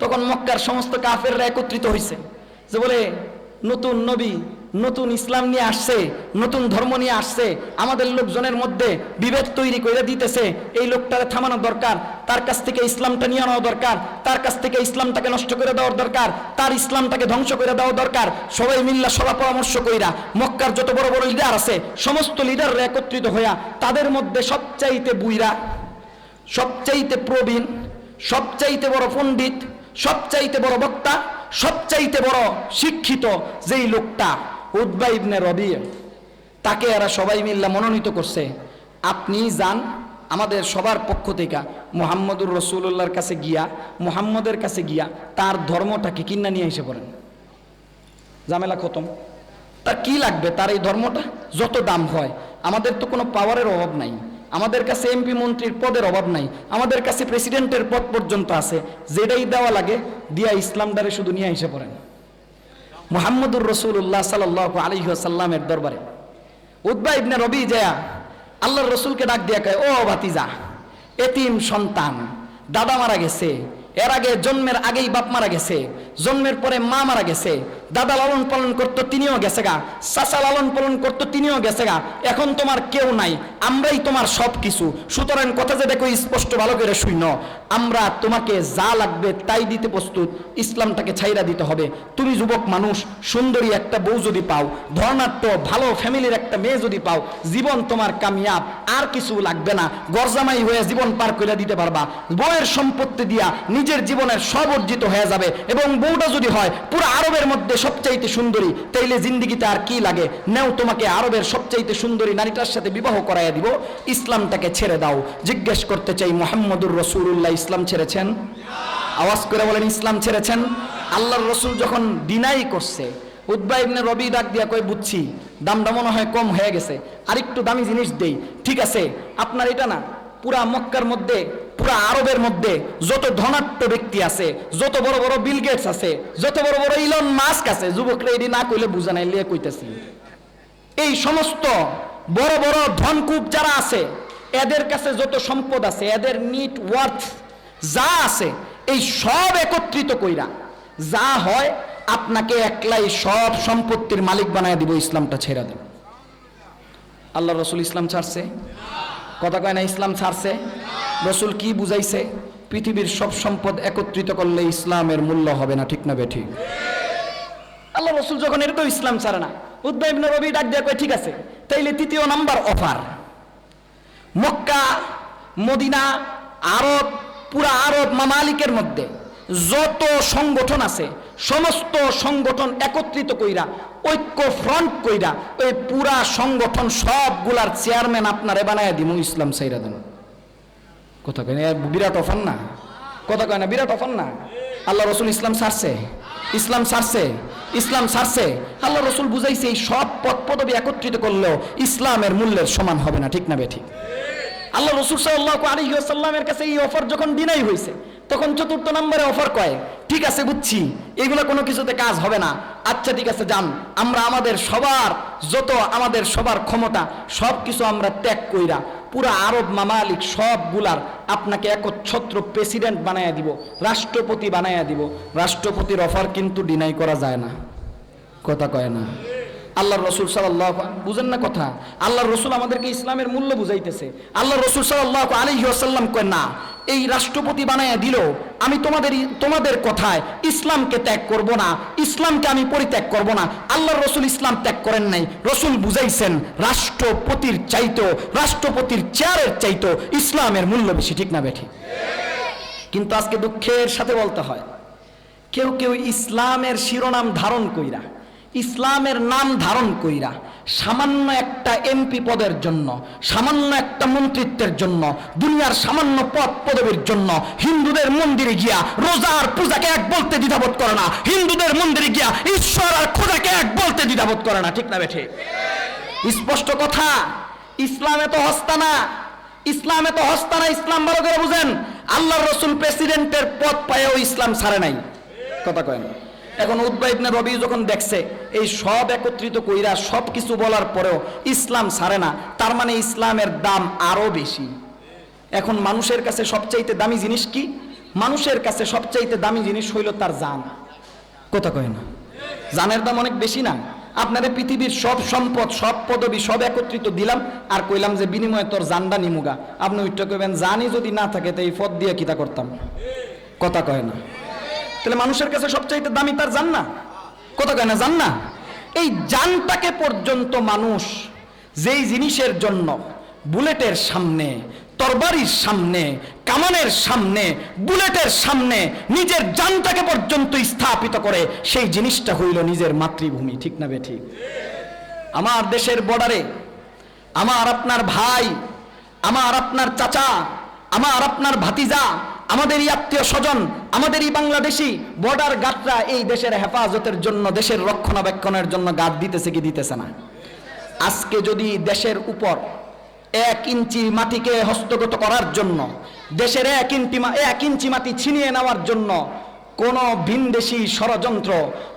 Speaker 1: তখন মক্কার সমস্ত কাফেররা একত্রিত হয়েছে, যে বলে নতুন নবী নতুন ইসলাম নিয়ে আসছে, নতুন ধর্ম নিয়ে আসছে, আমাদের লোকজনের মধ্যে বিভেদ তৈরি করে দিতেছে, এই লোকটারে থামানো দরকার, তার কাছ থেকে ইসলামটা নিয়ে নেওয়া দরকার, তার কাছ থেকে ইসলামটাকে নষ্ট করে দেওয়ার দরকার, তার ইসলামটাকে ধ্বংস করে দেওয়া দরকার। সবাই মিল্লা সভা পরামর্শ কইরা মক্কার যত বড় বড় লিডার আছে সমস্ত লিডাররা একত্রিত হইয়া তাদের মধ্যে সবচাইতে বুইরা, সবচাইতে প্রবীণ, সবচাইতে বড় পণ্ডিত, সবচাইতে বড় বক্তা, সবচাইতে বড় শিক্ষিত যেই লোকটা উতবা ইবনে রবিয়া, তাকে এরা সবাই মিল্লা মনোনীত করছে, আপনি যান আমাদের সবার পক্ষ থেকে মুহাম্মদুর রাসূলুল্লাহর কাছে গিয়া, মুহাম্মদের কাছে গিয়া তার ধর্মটাকে কিনা নিয়ে এসে পড়েন। ঝামেলা খতম। তার কি লাগবে? তার এই ধর্মটা যত দাম হয়। আমাদের তো কোনো পাওয়ারের অভাব নাই, আমাদের কাছে এমপি মন্ত্রীর পদের অভাব নাই, আমাদের কাছে প্রেসিডেন্টের পদ পর্যন্ত আছে, যেটাই দেওয়া লাগে দিয়া ইসলামদারে শুধু নিয়ে এসে পড়েন। মুহাম্মদুর রাসূলুল্লাহ সাল্লাল্লাহু আলাইহি ওয়াসাল্লামের দরবারে উতবা ইবনে রবি যায় আল্লাহর রাসূলকে ডাক দিয়া কয়, ও ভাতিজা, এতিম সন্তান, দাদা মারা গেছে, এর আগে জন্মের আগেই বাপ মারা গেছে, জন্মের পরে মা মারা গেছে, দাদা লালন পালন করতো তিনিও গেছে গা, চাচা লালন পালন করতো তিনিও গেছে গা, এখন তোমার কেউ নাই, আমরাই তোমার সব কিছু। সুতরাং কথা যে দেখো স্পষ্ট ভালো করে শুনো, আমরা তোমাকে যা লাগবে তাই দিতে প্রস্তুত, ইসলামটাকে ছাইরা দিতে হবে। তুমি যুবক মানুষ, সুন্দরী একটা বউ যদি পাও, ধর্নাঢ্য ভালো ফ্যামিলির একটা মেয়ে যদি পাও, জীবন তোমার কামিয়াব, আর কিছু লাগবে না, গরজামাই হয়ে জীবন পার করে দিতে পারবা। বউয়ের সম্পত্তি দিয়া নিজের জীবনের সব অর্জিত হয়ে যাবে, এবং বউটা যদি হয় পুরো আরবের মধ্যে সবচাইতে সুন্দরী, তাইলে জিন্দিগিতে আর কি লাগে? নেও, তোমাকে আরবের সবচাইতে সুন্দরী নারীটার সাথে বিবাহ করাইয়া দিব, ইসলামটাকে ছেড়ে দাও। জিজ্ঞেস করতে চাই, মুহাম্মদুর রাসূলুল্লাহ ইসলাম ছেড়েছেন? আওয়াজ করে বলেন, ইসলাম ছেড়েছেন? আল্লাহর রাসূল যখন ডিনাই করছে, উতবা ইবনে রবি ডাক দিয়া কয়, বুঝছি দামটা মনে হয় কম হয়ে গেছে, আরেকটু দামি জিনিস দেই। ঠিক আছে, আপনার এটা না, পুরা মক্কার মধ্যে, পুরা আরবের মধ্যে যত ধনাঢ্য ব্যক্তি আছে, যত বড় বড় বিল গেটস আছে, যত বড় বড় ইলন মাস্ক আছে, যুবকরা এটি না কইলে বুঝা নাই, লিয়ে কইতেছি, এই সমস্ত বড় বড় ধনকুপ যারা আছে, এদের কাছে যত সম্পদ আছে, এদের নিট ওয়ার্থ যা আছে, এই সব একত্রিত কইরা যা হয় আপনাকে একলাই সব সম্পত্তির মালিক বানায় দিব, ইসলামটা ছেড়ে দেন। আল্লাহ রসুল ইসলাম ছাড়ছে? কথা কয় না ইসলাম ছাড়ছে? রসুল কি বুঝাইছে? পৃথিবীর সব সম্পদ একত্রিত করলে ইসলামের মূল্য হবে না, ঠিক না বেঠিক? আল্লাহ রসুল যখন এটা তো ইসলাম ছাড়ে না, উদ্বাহ ইবনে রবি ডাক দেয়া কয় ঠিক আছে, তাইলে তৃতীয় নাম্বার অফার, মক্কা, মদিনা, আরব, পুরা আরব মামালিকের মধ্যে যত সংগঠন আছে সমস্ত সংগঠন একত্রিত কইরা ঐক্য ফ্রন্ট কইরা ওই পুরা সংগঠন সবগুলার চেয়ারম্যান আপনারে বানায় দিব, ইসলাম ছাইরা দেন। কথা কয় না বিরাট অফার না? কথা কয় না বিরাট অফার না? আল্লাহ রসুল ইসলাম ছাড়ছে? ইসলাম ছাড়ছে? ইসলাম ছাড়ছে? আল্লাহ রসুল বুঝাইছে এই সব পদ পদবি একত্রিত করলেও ইসলামের মূল্যের সমান হবে না, ঠিক না বেঠিক? আল্লাহ রসুল সাল্লাল্লাহু আলাইহি ওয়াসাল্লামের কাছে এই অফার যখন ডিনাই হয়েছে, তখন চতুর্থ নম্বরে অফার কয়, ঠিক আছে বুঝছি এগুলো কোনো কিছুতে কাজ হবে না, আচ্ছা ঠিক আছে যান, আমরা আমাদের সবার ক্ষমতা সব কিছু আমরা ত্যাগ কইরা পুরা আরব মামালিক সবগুলার আপনাকে একচ্ছত্র প্রেসিডেন্ট বানায়া দিব, রাষ্ট্রপতি বানায়া দিব। রাষ্ট্রপতির অফার কিন্তু ডিনাই করা যায় না। কথা কয় না? আল্লাহর রসুল সাল্লাল্লাহু বুঝেন না কথা? আল্লাহর রসুল আমাদেরকে ইসলামের মূল্য বুঝাইতেছে। আল্লাহর রসুল সাল্লাল্লাহু আলাইহি ওয়াসাল্লাম কয় না, এই রাষ্ট্রপতি বানায়া দিল, আমি তোমাদের কথায় ইসলামকে ত্যাগ করব না, ইসলামকে আমি পরিত্যাগ করব না। আল্লাহর রসুল ইসলাম ত্যাগ করেন নাই, রসুল বুঝাইছেন রাষ্ট্রপতির চাইতো, রাষ্ট্রপতির চেয়ারের চাইতো ইসলামের মূল্য বেশি, ঠিক না বেঠিক? কিন্তু আজকে দুঃখের সাথে বলতে হয়, কেউ কেউ ইসলামের শিরোনাম ধারণ কইরা, ইসলামের নাম ধারণ কইরা সামান্য একটা এমপি পদের জন্য, সামান্য একটা মন্ত্রিত্বের জন্য, দুনিয়ার সামান্য পদ পদবীর জন্য হিন্দুদের মন্দিরে গিয়া রোজার পূজাকে এক বলতে দ্বিধাবোধ করে না, হিন্দুদের মন্দিরে গিয়া ঈশ্বর আর খোদাকে এক বলতে দ্বিধাবোধ করে না, ঠিক না বেঠে? স্পষ্ট কথা, ইসলামে তো হস্তানা, ইসলামে তো হস্তানা। ইসলাম ভালো করে বুঝেন, আল্লাহর রসুল প্রেসিডেন্টের পদ পায়ও ইসলাম ছাড়ে নাই। কথা কয় না? এখন উদ্বাহ ইবনে রবি যখন দেখছে এই সব একত্রিত কইরা সব কিছু বলার পরেও ইসলাম ছাড়ে না, তার মানে ইসলামের দাম আরো বেশি। এখন মানুষের কাছে সবচাইতে দামি জিনিস কি? মানুষের কাছে সবচাইতে দামি জিনিস হইল তার জান। কথা কয় না? জানের দাম অনেক বেশি না? আপনারে পৃথিবীর সব সম্পদ, সব পদবি সব একত্রিত দিলাম আর কইলাম যে বিনিময়ে তোর জানটা নিমুগা, আপনি ওইটা কইবেন জানই যদি না থাকে তো এই পদ দিয়ে কিতা করতাম? কথা কয় না? তাহলে মানুষের কাছে সবচাইতে দামি তার জান না? কথা কয় না? জান না? এই জানটাকে পর্যন্ত মানুষ যেই জিনিসের জন্য বুলেটের সামনে, তরবারির সামনে, কামানের সামনে, বুলেটের সামনে নিজের জানটাকে পর্যন্ত স্থাপিত করে, সেই জিনিসটা হইল নিজের মাতৃভূমি, ঠিক না বেঠিক? আমার দেশের বর্ডারে আমার আপনার ভাই, আমার আপনার চাচা, আমার আপনার ভাতিজা, আমাদের এই আত্মীয় স্বজন, আমাদের এই বাংলাদেশি বর্ডার গার্ডরা এই দেশের হেফাজতের জন্য, দেশের রক্ষণাবেক্ষণের জন্য গার্ড দিতেছে কি দিতেছে না? আজকে যদি দেশের উপর 1 ইঞ্চি মাটিকে হস্তগত করার জন্য, দেশের 1 ইঞ্চি মাটি ছিনিয়ে নেওয়ার জন্য কোন ভিনদেশী ষড়যন্ত্র,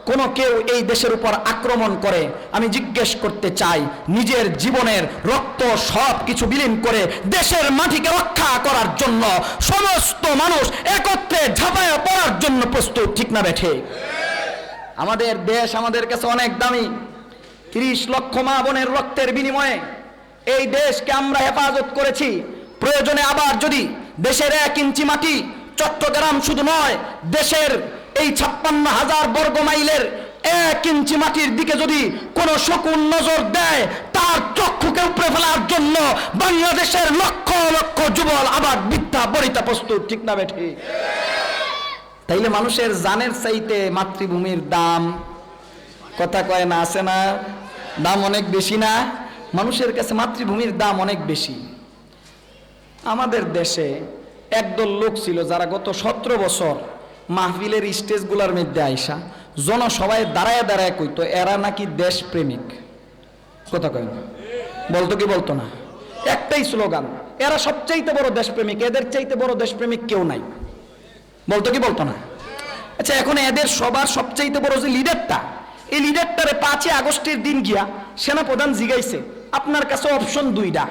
Speaker 1: কোন কেউ এই দেশের উপর আক্রমণ করে, আমি জিজ্ঞেস করতে চাই, নিজের জীবনের রক্ত সব কিছু বিলীন করে দেশের মাটিকে রক্ষা করার জন্য সমস্ত মানুষ একত্রে ঝাঁপায় পড়ার জন্য প্রস্তুত, ঠিক না বেঠে? আমাদের দেশ আমাদের কাছে অনেক দামি। 30 লক্ষ মা বোনের রক্তের বিনিময়ে এই দেশকে আমরা হেফাজত করেছি। প্রয়োজনে আবার যদি দেশের 1 ইঞ্চি মাটি, চট্টগ্রাম শুধু নয়, দেশের এই 56,000 বর্গ মাইলের 1 ইঞ্চি মাটির দিকে যদি কোনো শকুন নজর দেয়, তার চক্ষুকে উপড়ে ফেলার জন্য বাংলাদেশের লক্ষ লক্ষ যুবক আবার বিদ্যা বরিতা প্রস্তুত, ঠিক না বেঠি? তাইলে মানুষের জানের চাইতে মাতৃভূমির দাম, কথা কয় না, আছে না? দাম অনেক বেশি না? মানুষের কাছে মাতৃভূমির দাম অনেক বেশি। আমাদের দেশে একদল লোক ছিল যারা গত 17 বছর মাহফিলের স্টেজগুলোর মধ্যে আইসা জনসভায় দাঁড়ায় দাঁড়ায় কইতো এরা নাকি দেশপ্রেমিক। কথা কয় না? বলতো কি বলতো না? একটাই স্লোগান, এরা সবচাইতে বড় দেশপ্রেমিক, এদের চাইতে বড় দেশপ্রেমিক কেউ নাই। বলতো কি বলতো না? আচ্ছা, এখন এদের সবার সবচাইতে বড় যে লিডারটা, এই লিডারটারে 5 আগস্টের দিন গিয়া সেনাপ্রধান জিগাইছে, আপনার কাছে অপশন 2টা,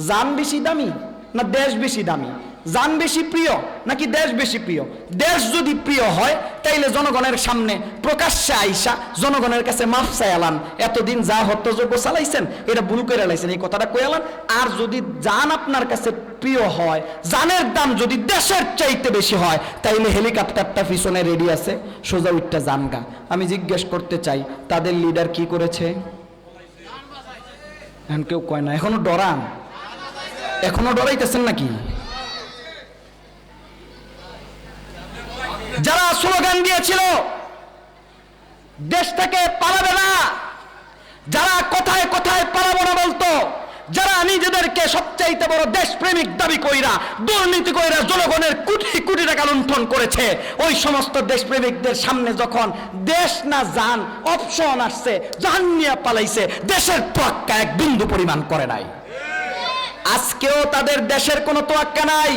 Speaker 1: জান বেশি দামি না দেশ বেশি দামি? জান বেশি প্রিয় নাকি দেশ বেশি প্রিয়? দেশ যদি প্রিয় হয় তাইলে জনগণের সামনে প্রকাশ্যে আইসা জনগণের কাছে মাফ চাইলান, এতদিন যা হত্যযোগ্য চালাইছেন এটা ভুল করে লাইছেন, এই কথাটা কইলান। আর যদি জান আপনার কাছে প্রিয় হয়, জানের দাম যদি দেশের চাইতে বেশি হয়, তাইলে হেলিকপ্টারটা পিছনে রেডি আছে, সোজা উঠটা জানগা। আমি জিজ্ঞেস করতে চাই তাদের লিডার কি করেছে? এখন কেউ কয় না, এখনো ডরান, এখনো ডরাইতেছেন নাকি? যারা স্লোগান দিয়েছিল দেশ থেকে পালাবে না, যারা কথায় কথায় পালাবো না বলতো, যারা নিজেদেরকে সবচাইতে বড় দেশপ্রেমিক দাবি কইরা দুর্নীতি কইরা জনগণের কোটি কোটি টাকা লুণ্ঠন করেছে, ওই সমস্ত দেশপ্রেমিকদের সামনে যখন দেশ না জান অপশন আসছে, জান নিয়ে পালাইছে, দেশের তোয়াক্কা এক বিন্দু পরিমাণ করে নাই। আজকেও তাদের দেশের কোনো তোয়াক্কা নাই।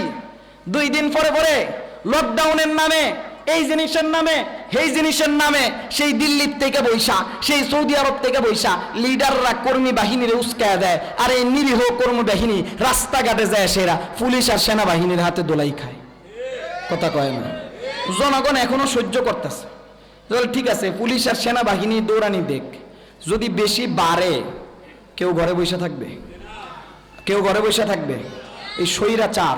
Speaker 1: 2 দিন পরে পরে লকডাউনের নামে, এই জিনিসের নামে, সেই জিনিসের নামে সেই দিল্লির থেকে বৈশা, সেই সৌদি আরব থেকে বৈশা লিডাররা কর্মী বাহিনীর উস্কায় দেয়, আর এই নিরীহ কর্মী বাহিনী রাস্তাঘাটে যায়, সেরা পুলিশ আর সেনাবাহিনীর হাতে দোলাই খায়। কথা কয় না? জনগণ এখনো সহ্য করতেছে। ঠিক আছে, পুলিশ আর সেনাবাহিনী দৌড়ানি দেখ, যদি বেশি বাড়ে কেউ ঘরে বসে থাকবে? কেউ ঘরে বসে থাকবে? এই স্বৈরাচার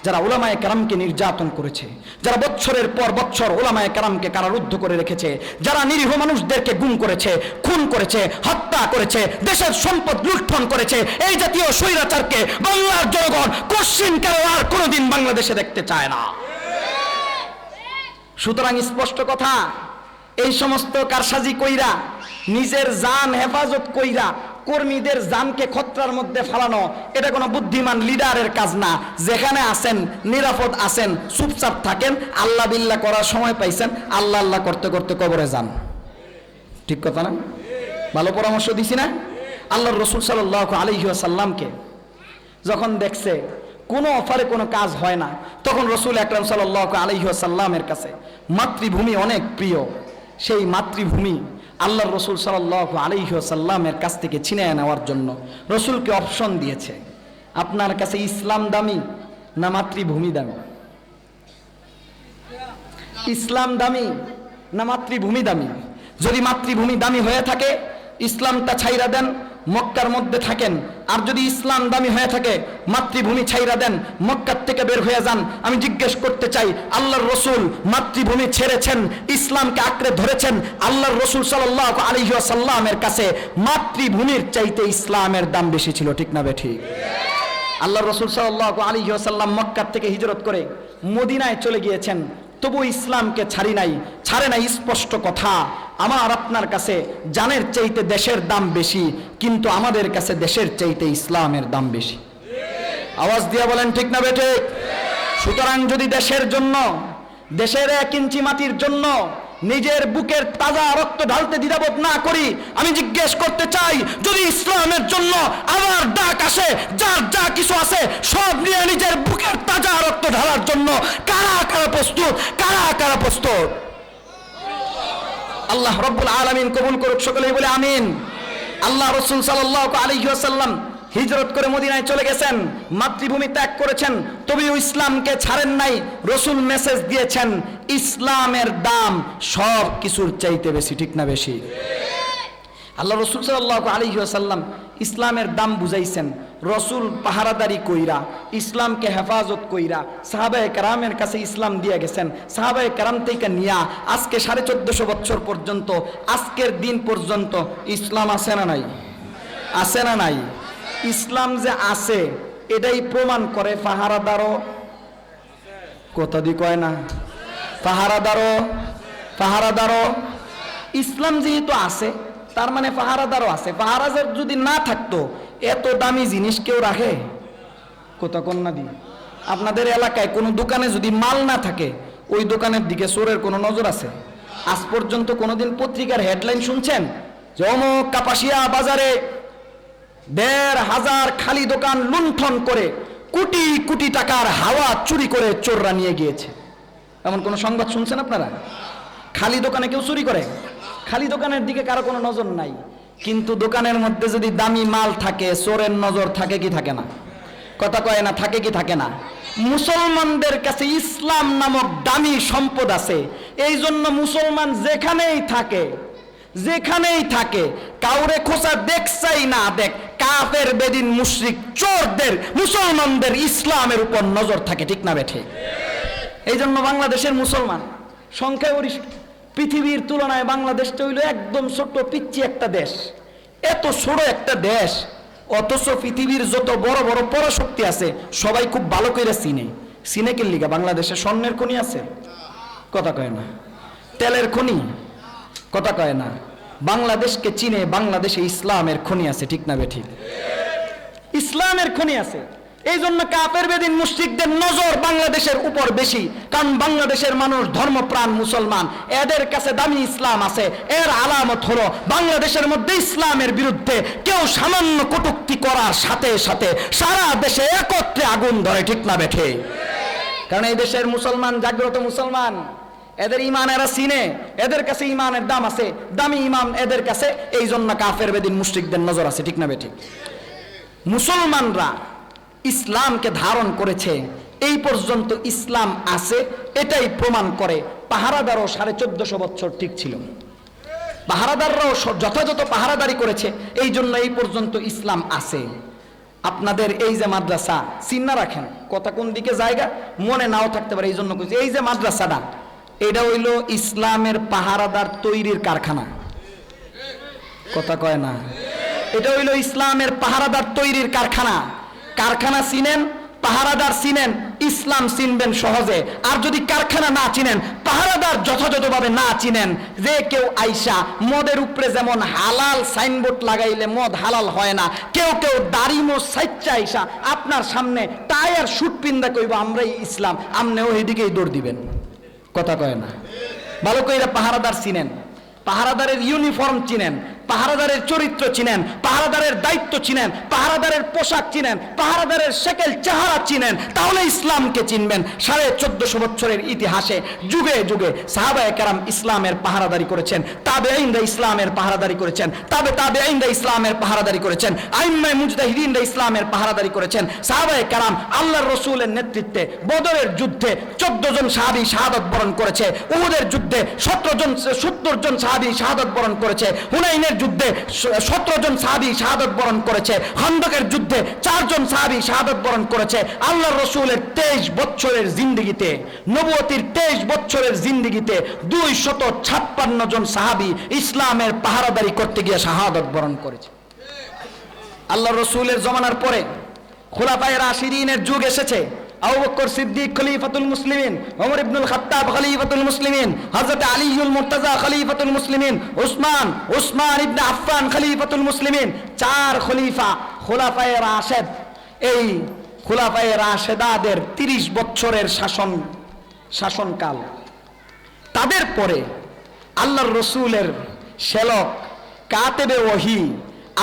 Speaker 1: যারা উলামায়ে কেরামকে নির্যাতন করেছে, যারা বছরের পর বছর উলামায়ে কেরামকে কারারুদ্ধ করে রেখেছে, যারা নিরীহ মানুষদেরকে গুম করেছে, খুন করেছে, হত্যা করেছে, দেশের সম্পদ লুণ্ঠন করেছে, এই জাতীয় স্বৈরাচারকে বাংলার জনগণ কোশ্চিনকালে আর কোনোদিন বাংলাদেশে দেখতে চায় না। সুতরাং স্পষ্ট কথা, এই সমস্ত কারসাজি কইরা নিজের জান হেফাজত কইরা কর্মীদের জানকে খতরার মধ্যে ফেলানো, এটা কোনো বুদ্ধিমান লিডারের কাজ না। যেখানে আছেন নিরাপদ আছেন, চুপচাপ থাকেন, আল্লাহ বিল্লাহ করার সময় পাইছেন, আল্লাহ আল্লাহ করতে করতে কবরে যান। ঠিক কথা না? ভালো পরামর্শ দিছি না? আল্লাহর রাসূল সাল্লাল্লাহু আলাইহি ওয়াসাল্লামকে যখন দেখছে কোনো অফারে কোনো কাজ হয় না, তখন রাসূল আকরাম সাল্লাল্লাহু আলাইহি ওয়াসাল্লামের কাছে মাতৃভূমি অনেক প্রিয়। সেই মাতৃভূমি আল্লাহর রাসূল সাল্লাল্লাহু আলাইহি ওয়াসাল্লামের কাছ থেকে ছিনিয়ে নেওয়ার জন্য রাসূলকে অপশন দিয়েছে, আপনার কাছে ইসলাম দামি না মাতৃভূমি দামি? ইসলাম দামি না মাতৃভূমি দামি? যদি মাতৃভূমি দামি হয়ে থাকে ইসলামটা ছাইরা দেন, মক্কার মধ্যে থাকেন। আর যদি ইসলাম দামি হয়ে থাকে মাতৃভূমি ছাইরা দেন, মক্কার থেকে বের হয়ে যান। আমি জিজ্ঞেস করতে চাই, আল্লাহর রাসূল মাতৃভূমি ছেড়েছেন, ইসলামকে আঁকড়ে ধরেছেন। আল্লাহর রাসূল সাল্লাল্লাহু আলাইহি ওয়াসাল্লামের কাছে মাতৃভূমির চাইতে ইসলামের দাম বেশি ছিল, ঠিক না বেঠিক? আল্লাহর রাসূল সাল্লাল্লাহু আলাইহি ওয়াসাল্লাম মক্কার থেকে হিজরত করে মদিনায় চলে গিয়েছেন, তবু ইসলামকে ছাড়ে নাই। স্পষ্ট কথা, আমার আপনার কাছে জানের চাইতে দেশের দাম বেশি, কিন্তু আমাদের কাছে দেশের চাইতে ইসলামের দাম বেশি। আওয়াজ দিয়ে বলেন ঠিক না বেঠে? সুতরাং যদি দেশের জন্য, দেশের 1 ইঞ্চি মাটির জন্য নিজের বুকের তাজা রক্ত ঢালতে দ্বিধাবোধ না করি, আমি জিজ্ঞেস করতে চাই, যদি ইসলামের জন্য আবার ডাক আসে, যার যা কিছু আছে সব নিয়ে নিজের বুকের তাজা রক্ত ঢালার জন্য কারা কারা প্রস্তুত? কারা কারা প্রস্তুত? আল্লাহ রাব্বুল আলামিন কবুল করুক, সকলেই বলে আমিন। আল্লাহ রাসূল সাল্লাল্লাহু আলাইহি ওয়াসাল্লাম হিজরত করে মদিনায় চলে গেছেন, মাতৃভূমি ত্যাগ করেছেন, তবেও ইসলামকে ছাড়েন নাই। রাসূল মেসেজ দিয়েছেন, ইসলামের দাম সব কিছুর চাইতে বেশি, ঠিক না বেশি? আল্লাহ রাসূল সাল্লাল্লাহু আলাইহি ওয়াসাল্লাম ইসলামের দাম বুঝাইছেন। রাসূল পাহারাদারি কইরা, ইসলামকে হেফাজত কইরা সাহাবায়ে কেরামের কাছে ইসলাম দিয়ে গেছেন। সাহাবায়ে কেরাম থেকে নিয়া আজকে 1450 বছর পর্যন্ত, আজকের দিন পর্যন্ত ইসলাম আছে না নাই? আছে না নাই? ইসলাম যে আছে এটাই প্রমাণ করে পাহারাদারও, কথা দি কয় না, পাহারাদারও ইসলাম যেহেতু আছে তার মানে পাহারাদারও আছে। পাহারাদার যদি না থাকতো এত দামি জিনিস কেউ রাখে? কথা কোন না দি? আপনাদের এলাকায় কোনো দোকানে যদি মাল না থাকে, ওই দোকানের দিকে চোরের কোনো নজর আছে? আজ পর্যন্ত কোনোদিন পত্রিকার হেডলাইন শুনছেন যে অমুক কাপাসিয়া বাজারে 1500 খালি দোকান লুণ্ঠন করে কোটি কোটি টাকার হাওয়া চুরি করে চোররা নিয়ে গিয়েছে? এমন কোন সংবাদ শুনছেন আপনারা? খালি দোকানে কেউ চুরি করে? খালি দোকানের দিকে কারো কোনো নজর নাই। কিন্তু দোকানের মধ্যে যদি দামি মাল থাকে, চোরের নজর থাকে কি থাকে না? কথা কয় না, থাকে কি থাকে না? মুসলমানদের কাছে ইসলাম নামক দামি সম্পদ আছে, এই জন্য মুসলমান যেখানেই থাকে কাউরে খোঁচা দেখছাই না দেখ, কাফের বেদিন মুশরিক চোরদের মুসলমানদের ইসলামের উপর নজর থাকে, ঠিক না বেঠে? এই জন্য বাংলাদেশের মুসলমান সংখ্যায় পৃথিবীর তুলনায় বাংলাদেশটা হইল একদম ছোট্ট পিচ্ছি একটা দেশ, এত ছোট একটা দেশ, অথচ পৃথিবীর যত বড় বড় পরাশক্তি আছে সবাই খুব ভালো করে চিনে কি লিগা? বাংলাদেশে স্বর্ণের খনি আছে, কথা কয় না? তেলের খনি, কথা কয় না? বাংলাদেশকে চিনে, বাংলাদেশে ইসলামের খনি আছে, ঠিক না বেঠিক? ইসলামের খনি আছে, এই জন্য কাফের বেদিন মুশরিকদের নজর বাংলাদেশের উপর বেশি, কারণ বাংলাদেশের মানুষ ধর্মপ্রাণ মুসলমান, এদের কাছে দামি ইসলাম আছে। এর আলামত হলো বাংলাদেশের মধ্যে ইসলামের বিরুদ্ধে কেউ সামান্য কটূক্তি করার সাথে সাথে সারা দেশে একত্রে আগুন ধরে, ঠিক না বেঠে? কারণ এই দেশের মুসলমান জাগ্রত মুসলমান, এদের ইমান এরা চিনে, এদের কাছে ইমানের দাম আছে, দামি ইমান এদের কাছে, এই জন্য কাফের বেদিন মুশরিকদের নজর আছে, ঠিক না বেঠিক? মুসলমানরা ইসলামকে ধারণ করেছে, এই পর্যন্ত ইসলাম আছে, এটাই প্রমাণ করে পাহারাদারও 1450 বছর ঠিক ছিল, পাহারাদাররাও যথাযথ পাহারাদারি করেছে, এই জন্য এই পর্যন্ত ইসলাম আছে। আপনাদের এই যে মাদ্রাসা, চিন্না রাখেন কথা কোন দিকে জায়গা মনে নাও থাকতে পারে, এই জন্য এই যে মাদ্রাসাটা, এটা হইল ইসলামের পাহারাদার তৈরির কারখানা, কথা কয় না? এটা হইল ইসলামের পাহারাদার তৈরির কারখানা। কারখানা চিনেন, পাহারাদার চিনেন, ইসলাম চিনবেন সহজে। আর যদি কারখানা না চিনেন, পাহারাদার যথাযথভাবে না চিনেন, যে কেউ আইসা মদের উপরে যেমন হালাল সাইনবোর্ড লাগাইলে মদ হালাল হয় না, কেউ দাড়ি মোছ সাইচ্চা আইসা আপনার সামনে টায়ার শুট পিন্দা কইব আমরাই ইসলাম, আমনেও এইদিকেই দৌড় দিবেন, কথা কয় না? ভালো কইরা পাহারাদার চিনেন, পাহারাদারের ইউনিফর্ম চিনেন, পাহারাদারের চরিত্র চিনেন, পাহারাদারের দায়িত্ব চিনেন, পাহারাদারের পোশাক চিনেন, পাহারাদারের শেকেল চেহারা চিনেন, তাহলে ইসলামকে চিনবেন। 1450 বছরের ইতিহাসে যুগে যুগে সাহাবায়ে কেরাম ইসলামের পাহারাদারি করেছেন, তাবেঈনরা ইসলামের পাহারাদারি করেছেন, তাবেঈনরা ইসলামের পাহারাদারি করেছেন, আইম্মায়ে মুজতাহিদিনরা ইসলামের পাহারাদারি করেছেন। সাহাবায়ে কেরাম আল্লাহর রাসূলের নেতৃত্বে বদরের যুদ্ধে 14 জন সাহাবী শাহাদাত বরণ করেছে, উহুদের যুদ্ধে 70 জন সাহাবী শাহাদাত বরণ করেছে, হুনাইনের যুদ্ধে 17 জন সাহাবী শাহাদাত বরণ করেছে, খন্দকের যুদ্ধে 4 জন সাহাবী শাহাদাত বরণ করেছে। আল্লাহর রাসূলের 23 বছরের জিন্দেগিতে, নবুয়তির 23 বছরের জিন্দেগিতে 256 জন সাহাবী ইসলামের পাহারাদারি করতে গিয়ে শাহাদাত বরণ করেছে। আল্লাহর রাসূলের জমানার পরে খুলাফায়ে রাশিদিনের যুগ এসেছে। আবু বকর সিদ্দিক খলিফাতুল মুসলিমিন, ওমর ইবনুল খাত্তাব খলিফাতুল মুসলিমিন, হযরত আলীউল মুর্তাজা খলিফাতুল মুসলিমিন, উসমান ইবনে আফফান খলিফাতুল মুসলিমিন, 4 খলিফা খুলাফায়ে রাশেদ। এই খুলাফায়ে রাশেদাদের 30 বছরের শাসনকাল। তাদের পরে আল্লাহর রাসূলের শ্যালক কাতেবে ওহী,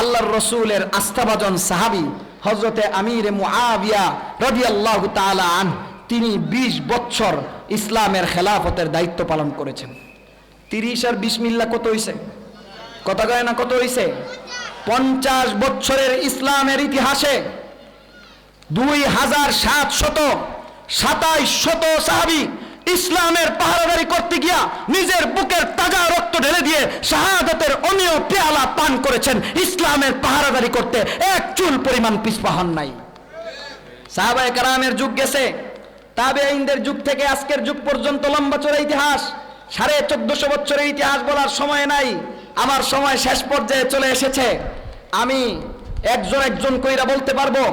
Speaker 1: আল্লাহর রাসূলের আস্থাভাজন সাহাবী হযরতে আমিরে মুআবিয়া রাদিয়াল্লাহু তাআলা আনহু, তিনি 20 বছর ইসলামের খেলাফতের দায়িত্ব পালন করেছেন। 30 আর 20 মিল্লা কত হইছে? কথা কয় না? কত হইছে? 50 বছরের ইসলামের ইতিহাসে 2727 সাহাবী ইসলামের পাহারাদারি করতে গিয়া নিজের বুকের তাজা রক্ত ঢেলে দিয়ে শাহাদাতের অমীয় পেয়ালা পান করেছেন। ইসলামের পাহারাদারি করতে এক চুল পরিমাণ পিছপা হন নাই। সাহাবায়ে কেরামের যুগ গেছে, তাবেঈনদের যুগ থেকে আজকের যুগ পর্যন্ত লম্বা চড়া ইতিহাস, 1450 বছরের ইতিহাস বলার সময় নাই, আমার সময় শেষ পর্যায়ে চলে এসেছে। আমি একজন কইরা বলতে পারবো,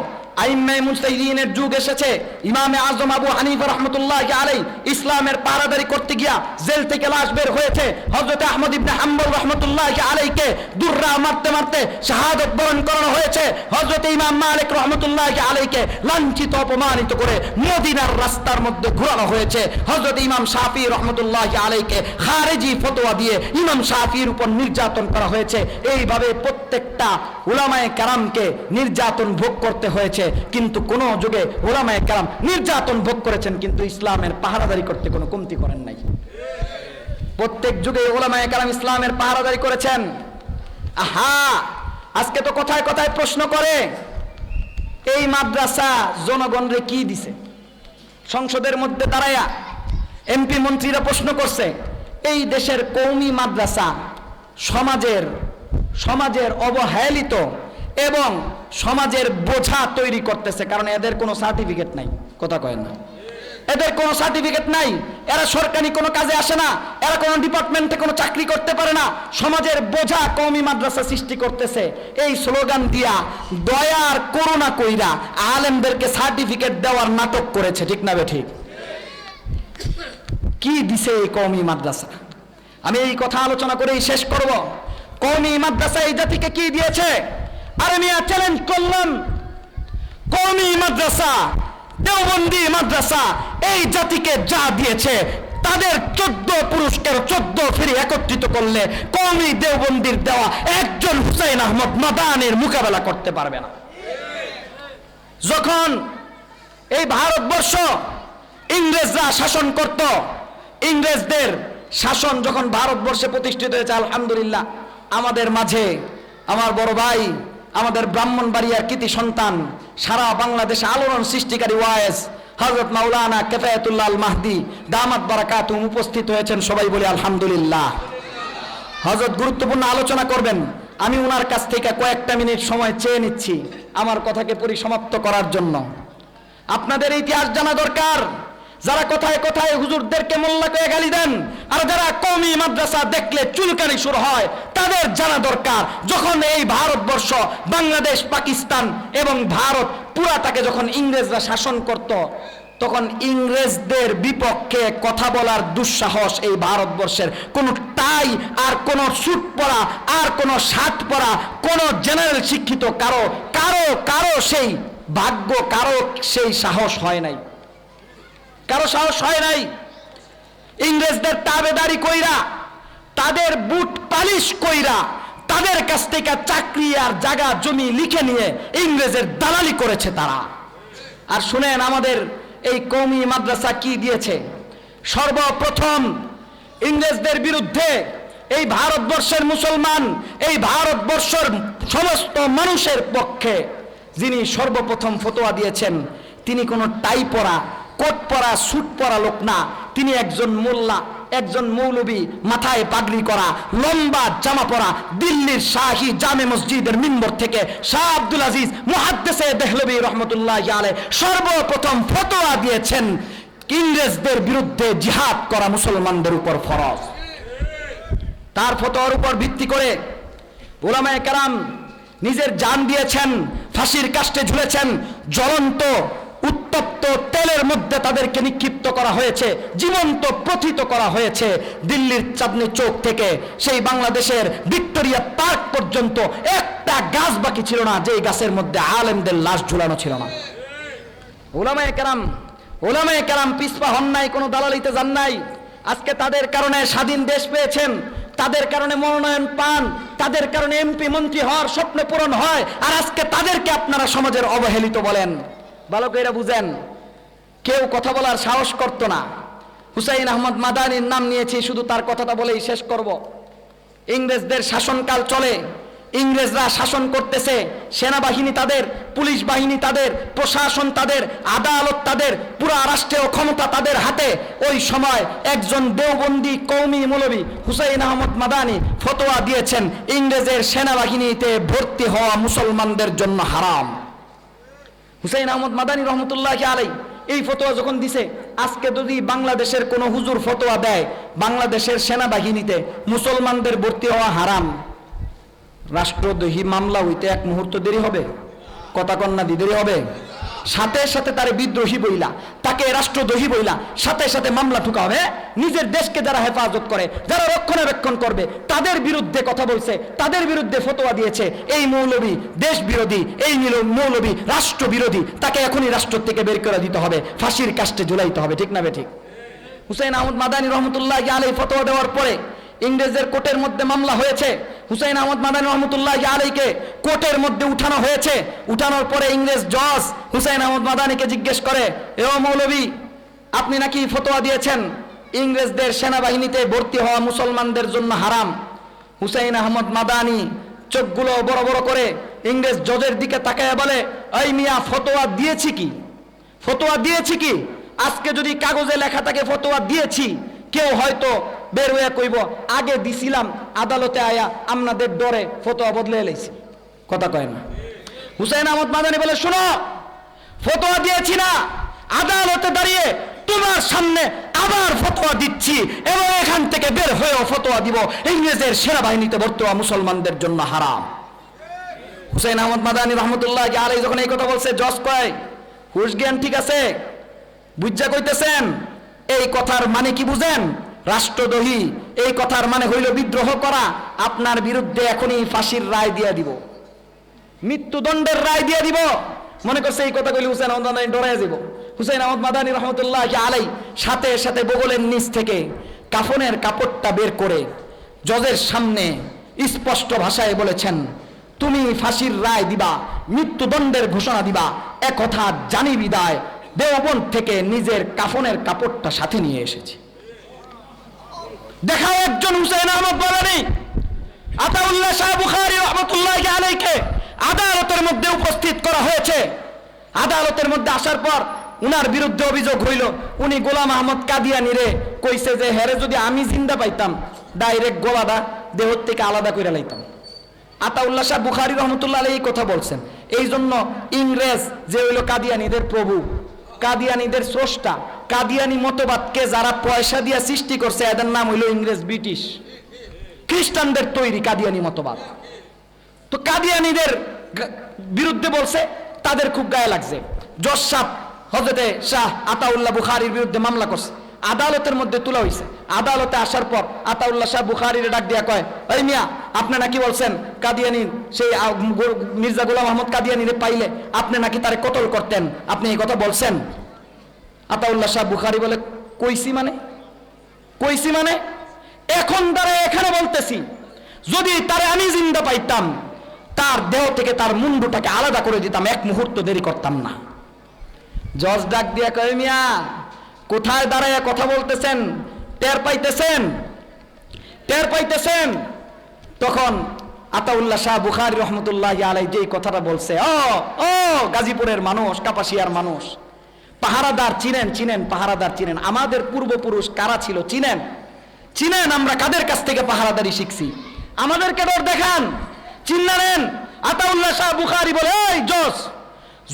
Speaker 1: আইম্মায়ে মুজতাহিদিনের যুগ এসেছে। ইমামে আজম আবু হানিফা রাহমাতুল্লাহি আলাইহি ইসলামের পাহারাদারি করতে গিয়া জেল থেকে লাশ বের হয়েছে। হযরত আহমদ ইবনে হাম্বল রাহমাতুল্লাহি আলাইহিকে দুররা মারতে মারতে শাহাদাত বরণ করানো হয়েছে। হযরত ইমাম মালিক রাহমাতুল্লাহি আলাইহিকে লাঞ্ছিত অপমানিত করে মদিনার রাস্তার মধ্যে ঘোরানো হয়েছে। হযরত ইমাম শাফিঈ রাহমাতুল্লাহি আলাইহিকে খারেজি ফতোয়া দিয়ে ইমাম শাফিঈর উপর নির্যাতন করা হয়েছে। এইভাবে প্রত্যেকটা উলামায়ে কেরামকে নির্যাতন ভোগ করতে হয়েছে, কিন্তু কোন যুগে উলামায়ে কেরাম নির্যাতন ভোগ করেছেন, কিন্তু ইসলামের পাহারাদারি করতে কোনো কমতি করেন নাই। প্রত্যেক যুগে উলামায়ে কেরাম ইসলামের পাহারাদারি করেছেন। আহা, আজকে তো কথায় কথায় প্রশ্ন করে, এই মাদ্রাসা জনগণরে কি দিছে? সংসদের মধ্যে দাঁড়ায়া এমপি মন্ত্রীরা প্রশ্ন করছে, এই দেশের কওমি মাদ্রাসা সমাজের অবহেলিত এবং সমাজের বোঝা তৈরি করতেছে, কারণ এদের কোনো সার্টিফিকেট নাই। কথা কয় না? এদের কোনো সার্টিফিকেট নাই, এরা সরকারি কোনো কাজে আসে না, এরা কোনো ডিপার্টমেন্টে কোনো চাকরি করতে পারে না, সমাজের বোঝা কওমি মাদ্রাসা সৃষ্টি করতেছে। এই স্লোগান দিয়া দয়ার করুণা কইরা আলেমদেরকে সার্টিফিকেট দেওয়ার নাটক করেছে, ঠিক না ঠিক? কি দিছে এই কওমি মাদ্রাসা? আমি এই কথা আলোচনা করেই শেষ করব। কওমি মাদ্রাসা এই জাতিকে কি দিয়েছে? আর আমি চ্যালেঞ্জ করলাম, কওমি মাদ্রাসা, দেওবন্দি মাদ্রাসা এই জাতিকে যা দিয়েছে, তাদের 14 পুরস্কার 14 ফিরে একত্রিত করলে কওমি দেওবন্দির দেওয়া একজন হুসাইন আহমদ মাদানির মোকাবেলা করতে পারবে না। যখন এই ভারতবর্ষ ইংরেজরা শাসন করত, ইংরেজদের শাসন যখন ভারতবর্ষে প্রতিষ্ঠিত হয়েছে, আলহামদুলিল্লাহ আমাদের মাঝে আমার বড় ভাই, আমাদের ব্রাহ্মণবাড়িয়ার কৃতি সন্তান, সারা বাংলাদেশে আলোড়ন সৃষ্টিকারী ওয়াইজ হযরত মাওলানা কিফায়াতুল্লাহ আল মাহদি দামাত বারাকাতুহুম উপস্থিত হয়েছেন। সবাই বলি আলহামদুলিল্লাহ। হযরত গুরুত্বপূর্ণ আলোচনা করবেন, আমি ওনার কাছ থেকে কয়েকটা মিনিট সময় চেয়ে নিচ্ছি আমার কথাকে পরিসমাপ্ত করার জন্য। আপনাদের ইতিহাস জানা দরকার। যারা কথায় কথায় হুজুরদেরকে মোল্লা কয়ে গালি দেন, আর যারা কওমি মাদ্রাসা দেখলে চুলকানি শুরু হয়, তাদের জানা দরকার যখন এই ভারতবর্ষ, বাংলাদেশ, পাকিস্তান এবং ভারত পুরাটাকে যখন ইংরেজরা শাসন করত, তখন ইংরেজদের বিপক্ষে কথা বলার দুঃসাহস এই ভারতবর্ষের কোনো টাই আর কোনো স্যুট পরা আর কোনো শার্ট পরা কোনো জেনারেল শিক্ষিত কারো কারো কারো সেই ভাগ্য, কারো সেই সাহস হয় নাই, কারো সাহস হয় নাই। ইংরেজদের তাবেদারি কইরা, তাদের বুট পালিশ কইরা, তাদের কাছ থেকে চাকরি আর জায়গা জমি লিখে নিয়ে ইংরেজের দালালি করেছে তারা। আর শুনেন আমাদের এই কওমি মাদ্রাসা কি দিয়েছে? সর্বপ্রথম ইংরেজদের বিরুদ্ধে এই ভারতবর্ষের মুসলমান, এই ভারতবর্ষের সমস্ত মানুষের পক্ষে যিনি সর্বপ্রথম ফতোয়া দিয়েছেন, তিনি কোনো টাই পরা, কোট পরা, স্যুট পরা লোক না, তিনি একজন মোল্লা, একজন মৌলবী, মাথায় পাগড়ি করা, লম্বা জামা পরা, দিল্লির শাহী জামে মসজিদের মিম্বর থেকে শাহ আব্দুল আজিজ মুহাদ্দিসে দেহলভী রহমতুল্লাহ আলাইহি সর্বপ্রথম ফতোয়া দিয়েছেন, ইংরেজদের বিরুদ্ধে জিহাদ করা মুসলমানদের উপর ফরজ। তার ফতোয়ার উপর ভিত্তি করে উলামায়ে কেরাম নিজের জান দিয়েছেন, ফাঁসির কাস্টে ঝুলেছেন, জ্বলন্ত উত্তপ্ত তেলের মধ্যে তাদেরকে নিক্ষিপ্ত করা হয়েছে, জীবন্ত প্রথিত করা হয়েছে। দিল্লির চাঁদনী চৌক থেকে সেই বাংলাদেশের ভিক্টোরিয়া পার্ক পর্যন্ত একটা গাছ বাকি ছিল না যে গাছের মধ্যে আলেমদের লাশ ঝুলানো ছিল না। ওলামায়ে কেরাম পিছপা হন নাই, কোনো দালালিতে যান নাই। আজকে তাদের কারণে স্বাধীন দেশ পেয়েছেন, তাদের কারণে মনোনয়ন পান, তাদের কারণে এমপি মন্ত্রী হওয়ার স্বপ্ন পূরণ হয়, আর আজকে তাদেরকে আপনারা সমাজের অবহেলিত বলেন। ভালো করে বুঝেন, কেউ কথা বলার সাহস করতো না। হুসাইন আহমদ মাদানির নাম নিয়েছি, শুধু তার কথাটা বলেই শেষ করব। ইংরেজদের শাসনকাল চলে, ইংরেজরা শাসন করতেছে, সেনাবাহিনী তাদের, পুলিশ বাহিনী তাদের, প্রশাসন তাদের, আদালত তাদের, পুরা রাষ্ট্রীয় ক্ষমতা তাদের হাতে। ওই সময় একজন দেওবন্দি কওমি মৌলবী হুসাইন আহমদ মাদানি ফতোয়া দিয়েছেন, ইংরেজের সেনাবাহিনীতে ভর্তি হওয়া মুসলমানদের জন্য হারাম। হুসাইন আহমদ মাদানি রহমতুল্লাহি আলাইহি এই ফতোয়া যখন দিছে, আজকে যদি বাংলাদেশের কোনো হুজুর ফতোয়া দেয় বাংলাদেশের সেনাবাহিনীতে মুসলমানদের ভর্তি হওয়া হারাম, রাষ্ট্রদ্রোহী মামলা হইতে এক মুহূর্ত দেরি হবে? কথা কন্যা দেরি হবে? সাথে সাথে তারে বিদ্রোহী বইলা, তাকে রাষ্ট্রদ্রোহী বইলা সাথে সাথে মামলা ঠুকা হবে। নিজের দেশকে যারা হেফাজত করে, যারা রক্ষণাবেক্ষণ করবে, তাদের বিরুদ্ধে কথা বলছে, তাদের বিরুদ্ধে ফতোয়া দিয়েছে, এই মৌলবী দেশ বিরোধী, এই মৌলবী রাষ্ট্র বিরোধী, তাকে এখনই রাষ্ট্র থেকে বের করে দিতে হবে, ফাঁসির কাস্টে ঝুলাইতে হবে, ঠিক না বে ঠিক? হুসাইন আহমদ মাদানি রহমতুল্লাহি আলাইহি ফতোয়া দেওয়ার পরে ইংরেজদের কোর্টের মধ্যে মামলা হয়েছে, হুসাইন আহমদ মাদানি রহমতুল্লাহি আলাইহিকে কোর্টের মধ্যে উঠানো হয়েছে। উঠানোর পরে ইংরেজ জজ হুসাইন আহমদ মাদানিকে জিজ্ঞেস করে, এ মৌলবী, আপনি নাকি ফতোয়া দিয়েছেন ইংরেজদের সেনাবাহিনীতে ভর্তি হওয়া মুসলমানদের জন্য হারাম? হুসাইন আহমদ মাদানি চোখগুলো বড় বড় করে ইংরেজ জজের দিকে তাকায় বলে, এই মিয়া ফতোয়া দিয়েছি কি, ফতোয়া দিয়েছি কি? আজকে যদি কাগজে লেখা থাকে ফতোয়া দিয়েছি, কেউ হয়তো বের হয়ে কইব আগে দিছিলাম, আদালতে আয়া আপনাদের ডরে ফতোয়া বদলে এলাইছি। কথা কয় না? হুসাইন আহমদ মাদানী বলে, শোনো, ফতোয়া দিয়েছি না, আদালতে দাঁড়িয়ে তোমার সামনে আবার ফতোয়া দিচ্ছি এবং এখান থেকে বের হয়েও ফতোয়া দিব ইংরেজের সেনাবাহিনীতে ভর্তি হওয়া মুসলমানদের জন্য হারাম। হুসাইন আহমদ মাদানী রহমতুল্লাহ আলাইহি যখন এই কথা বলছে, জজ কয় হুশ জ্ঞান ঠিক আছে, বুঝা কইতেছেন? এই কথার মানে কি বুঝেন? রাষ্ট্রদ্রোহী। এই কথার মানে হইল বিদ্রোহ করা। আপনার বিরুদ্ধে এখনই ফাঁসির রায় দিয়ে দিব, মৃত্যুদণ্ডের রায় দিয়ে দিব। মনে করছে এই কথা কইলে হুসাইন আহমদ মাদানী ডরে যাব। হুসাইন আহমদ মাদানী রহমতুল্লাহ আলাই সাথে সাথে বগলের নিচ থেকে কাফনের কাপড়টা বের করে জজের সামনে স্পষ্ট ভাষায় বলেছেন, তুমি ফাঁসির রায় দিবা, মৃত্যুদণ্ডের ঘোষণা দিবা, একথা জানি বিদায় দেওবন্দ থেকে নিজের কাফনের কাপড়টা সাথে নিয়ে এসেছি। দেখা একজন হুসাইন আহমদ মাদানী আতাউল্লাহ শাহ বুখারী রহমাতুল্লাহ আলাইহিকে আদালতের মধ্যে উপস্থিত করা হয়েছে। আদালতের মধ্যে আসার পর উনার বিরুদ্ধে অভিযোগ হইল, উনি গোলাম আহমদ কাদিয়ানি রে কইছে যে হেরে যদি আমি জিন্দা পাইতাম ডাইরেক্ট গলাটা দেহ থেকে আলাদা করে লাইতাম। আতাউল্লাহ শাহ বুখারী রহমতুল্লাহ আলাইহি এই কথা বলছেন। এই জন্য ইংরেজ যে হইল কাদিয়ানিদের প্রভু, কাদিয়ানিদের স্রষ্টা, কাদিয়ানি মতবাদকে যারা পয়সা দিয়ে সৃষ্টি করছে এদের নাম হইল ইংরেজ, ব্রিটিশ, খ্রিস্টানদের তৈরি কাদিয়ানি মতবাদ। তো কাদিয়ানিদের বিরুদ্ধে বলছে, তাদের খুব গায়ে লাগছে। জজ সাহেব হযরতে শাহ আতাউল্লাহ বুখারীর বিরুদ্ধে মামলা করছে, আদালতের মধ্যে তোলা হয়েছে। আদালতে আসার পর আতাউল্লাহ শাহ বুখারীর ডাক দিয়া কয়, এই মিয়া আপনি নাকি বলছেন কাদিয়ানি সেই মির্জা গোলাম আহমদ কাদিয়ানিরে পাইলে আপনি নাকি তারে কতল করতেন, আপনি এই কথা বলছেন? আতাউল্লাহ শাহ বুখারী বলে, কইছি মানে? কইছি মানে এখন তারা এখানে বলতেছি, যদি তারে আমি জিন্দা পাইতাম তার দেহ থেকে তার মুন্ডুটাকে আলাদা করে দিতাম, এক মুহূর্ত দেরি করতাম না। জজ ডাক দিয়া কয়, মিয়া কোথায় দাঁড়ায় কথা বলতেছেন, টের পাইতেছেন? টের পাইতেছেন? তখন আতাউল্লাহ শাহ বুখারী রহমতুল্লাহ আলাইহি যেই কথাটা বলছে, ও গাজীপুরের মানুষ, কাপাসিয়ার মানুষ, পাহারাদার চিনেন? চিনেন, পাহারাদার চিনেন? আমাদের পূর্বপুরুষ কারা ছিল চিনেন? চিনেন? আমরা কাদের কাছ থেকে পাহারাদারি শিখছি? আমাদেরকে ডর দেখান, চিনেন? আতাউল্লাহ শাহ বুখারী বলে, এই জজ,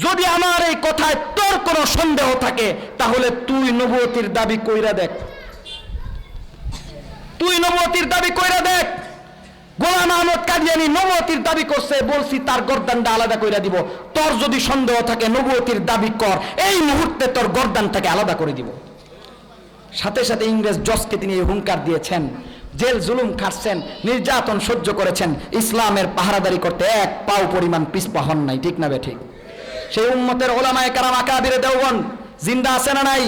Speaker 1: যদি আমার এই কথায় তোর কোনো সন্দেহ থাকে তাহলে তুই নবুয়তির দাবি কইরা দেখ, তুই নবুয়তির দাবি কইরা দেখ। গোলাম আহমদ কাদিয়ানি নবুয়তির দাবি করছে, বলছি তার গর্দানটা আলাদা কইরা দিব। তোর যদি সন্দেহ থাকে নবুয়তির দাবি কর, এই মুহূর্তে তোর গর্দানটাকে আলাদা করে দিব। সাথে সাথে ইংরেজ জজকে তিনি হুঙ্কার দিয়েছেন, জেল জুলুম খাটছেন, নির্যাতন সহ্য করেছেন, ইসলামের পাহারাদারি করতে এক পাও পরিমাণ পিছপা হন নাই। ঠিক না বে ঠিক? সেই উম্মতের ওলামায়ে কেরাম আকাবিরে দেওবন্দ জিন্দা আছে না নাই?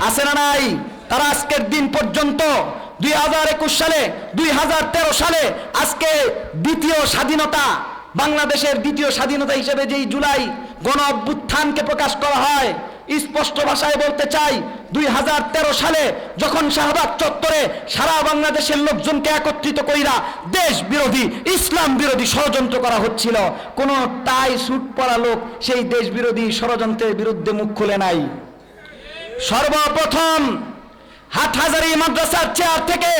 Speaker 1: আছে না নাই? তারা আজকের দিন পর্যন্ত 2021 সালে 2013 সালে আজকে দ্বিতীয় স্বাধীনতা, বাংলাদেশের দ্বিতীয় স্বাধীনতা হিসেবে যেই জুলাই গণ অভ্যুত্থানকে প্রকাশ করা হয়, স্পষ্ট ভাষায় বলতে চাই 2013 সালে যখন শাহবাগ চত্বরে সারা বাংলাদেশের লোকজনকে একত্রিত কইরা দেশ বিরোধী, ইসলাম বিরোধী ষড়যন্ত্র করা হচ্ছিল, কোন টাই স্যুট পরা লোক সেই দেশ বিরোধী ষড়যন্ত্রের বিরুদ্ধে মুখ খুলে নাই। সর্বপ্রথম হাটহাজারী মাদ্রাসার চেয়ার থেকে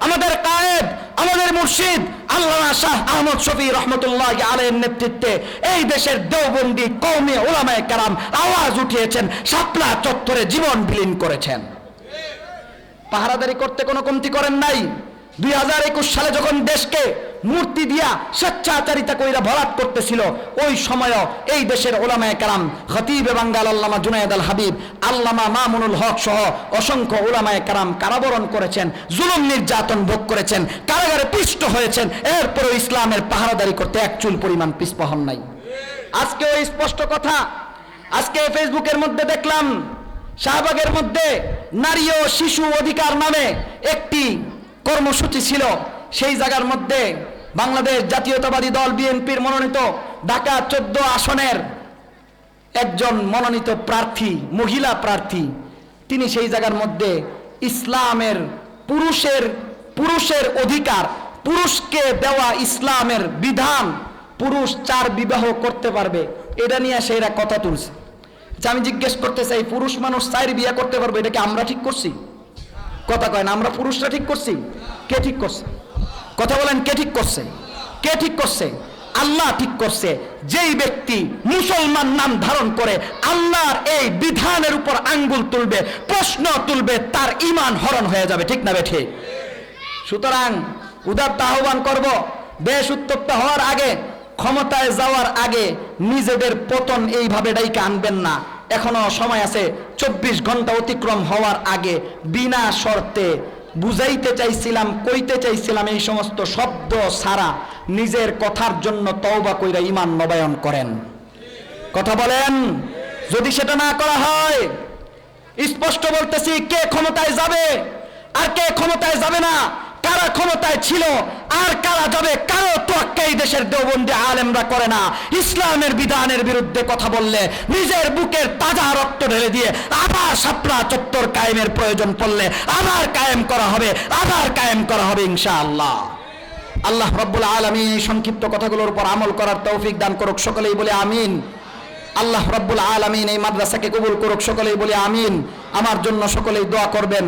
Speaker 1: আমাদের কায়েদ, আমাদের মুর্শিদ আল্লামা শাহ আহমদ শফী রহমতুল্লাহ আলাইহির নেতৃত্বে এই দেশের দেওবন্দি কওমি উলামায়ে কেরাম আওয়াজ উঠিয়েছেন, শাপলা চত্বরে জীবন বিলীন করেছেন। পাহারাদারি করতে কোনো কমতি করেন নাই। 2021 সালে যখন দেশকে মূর্তি দিয়া স্বেচ্ছাচারিতা কইরা ভরাট করতেছিল, ওই সময়ও এই দেশের উলামায়ে কেরাম, খতিবে বাঙ্গাল আল্লামা জুনায়েদ আল হাবিব, আল্লামা মামুনুল হক সহ অসংখ্য উলামায়ে কেরাম কারাবরণ করেছেন, জুলুম নির্যাতন ভোগ করেছেন, কারাগারে পিষ্ট হয়েছেন, এরপরও ইসলামের পাহারাদারি করতে এক চুল পরিমাণ পিছপা হন নাই। আজকে ওই স্পষ্ট কথা, আজকে ফেসবুকের মধ্যে দেখলাম শাহবাগের মধ্যে নারী ও শিশু অধিকার নামে একটি কর্মসূচি ছিল। সেই জায়গার মধ্যে বাংলাদেশ জাতীয়তাবাদী দল বিএনপির মনোনীত ঢাকা 14 আসনের একজন মনোনীত প্রার্থী, মহিলা প্রার্থী, তিনি সেই জায়গার মধ্যে ইসলামের পুরুষের অধিকার, পুরুষকে দেওয়া ইসলামের বিধান, পুরুষ 4 বিবাহ করতে পারবে, এটা নিয়ে সেরা কথা তুলছে। আচ্ছা, আমি জিজ্ঞেস করতে চাই, পুরুষ মানুষ 4 বিয়ে করতে পারবে, এটা কি আমরা ঠিক করছি? কথা কয় না, আমরা পুরুষরা ঠিক করছি? কে ঠিক করছে? কথা বলেন, কে ঠিক করছে? কে ঠিক করছে? আল্লাহ ঠিক করছে। যেই ব্যক্তি মুসলমান নাম ধারণ করে আল্লাহর এই বিধানের উপর আঙ্গুল তুলবে, প্রশ্ন তুলবে, তার ঈমান হরণ হয়ে যাবে। ঠিক না বেঠিক? সুতরাং উদাত্ত আহ্বান করব, দেশ উত্তপ্ত হওয়ার আগে, ক্ষমতায় যাওয়ার আগে নিজেদের পতন এইভাবে ডাইকে আনবেন না। এখনো সময় আছে। 24 ঘন্টা অতিক্রম হওয়ার আগে বিনা শর্তে বুঝাইতে চাইছিলাম, কইতে চাইছিলাম, এই সমস্ত শব্দ ছাড়া নিজের কথার জন্য তওবা কইরা ঈমান নবায়ন করেন। কথা বলেন। যদি সেটা না করা হয়, স্পষ্ট বলতেছি, কে ক্ষমতায় যাবে আর কে ক্ষমতায় যাবে না, কারা ক্ষমতায় ছিল আর কারা যাবে, কারো তোয়াক্কা এই দেশের দেওবন্দি আলেমরা করে না। ইসলামের বিধানের বিরুদ্ধে কথা বললে নিজের বুকের তাজা রক্ত ঢেলে দিয়ে আবার শাপলা চত্বর কায়েমের প্রয়োজন পড়লে আবার কায়েম করা হবে, আবার কায়েম করা হবে ইনশাআল্লাহ। আল্লাহ রাব্বুল আলামিন এই সংক্ষিপ্ত কথাগুলোর উপর আমল করার তৌফিক দান করুক, সকলেই বলে আমিন। আল্লাহ রাব্বুল আলামিন এই মাদ্রাসাকে কবুল করুক, সকলেই বলে আমিন। আমার জন্য সকলেই দোয়া করবেন।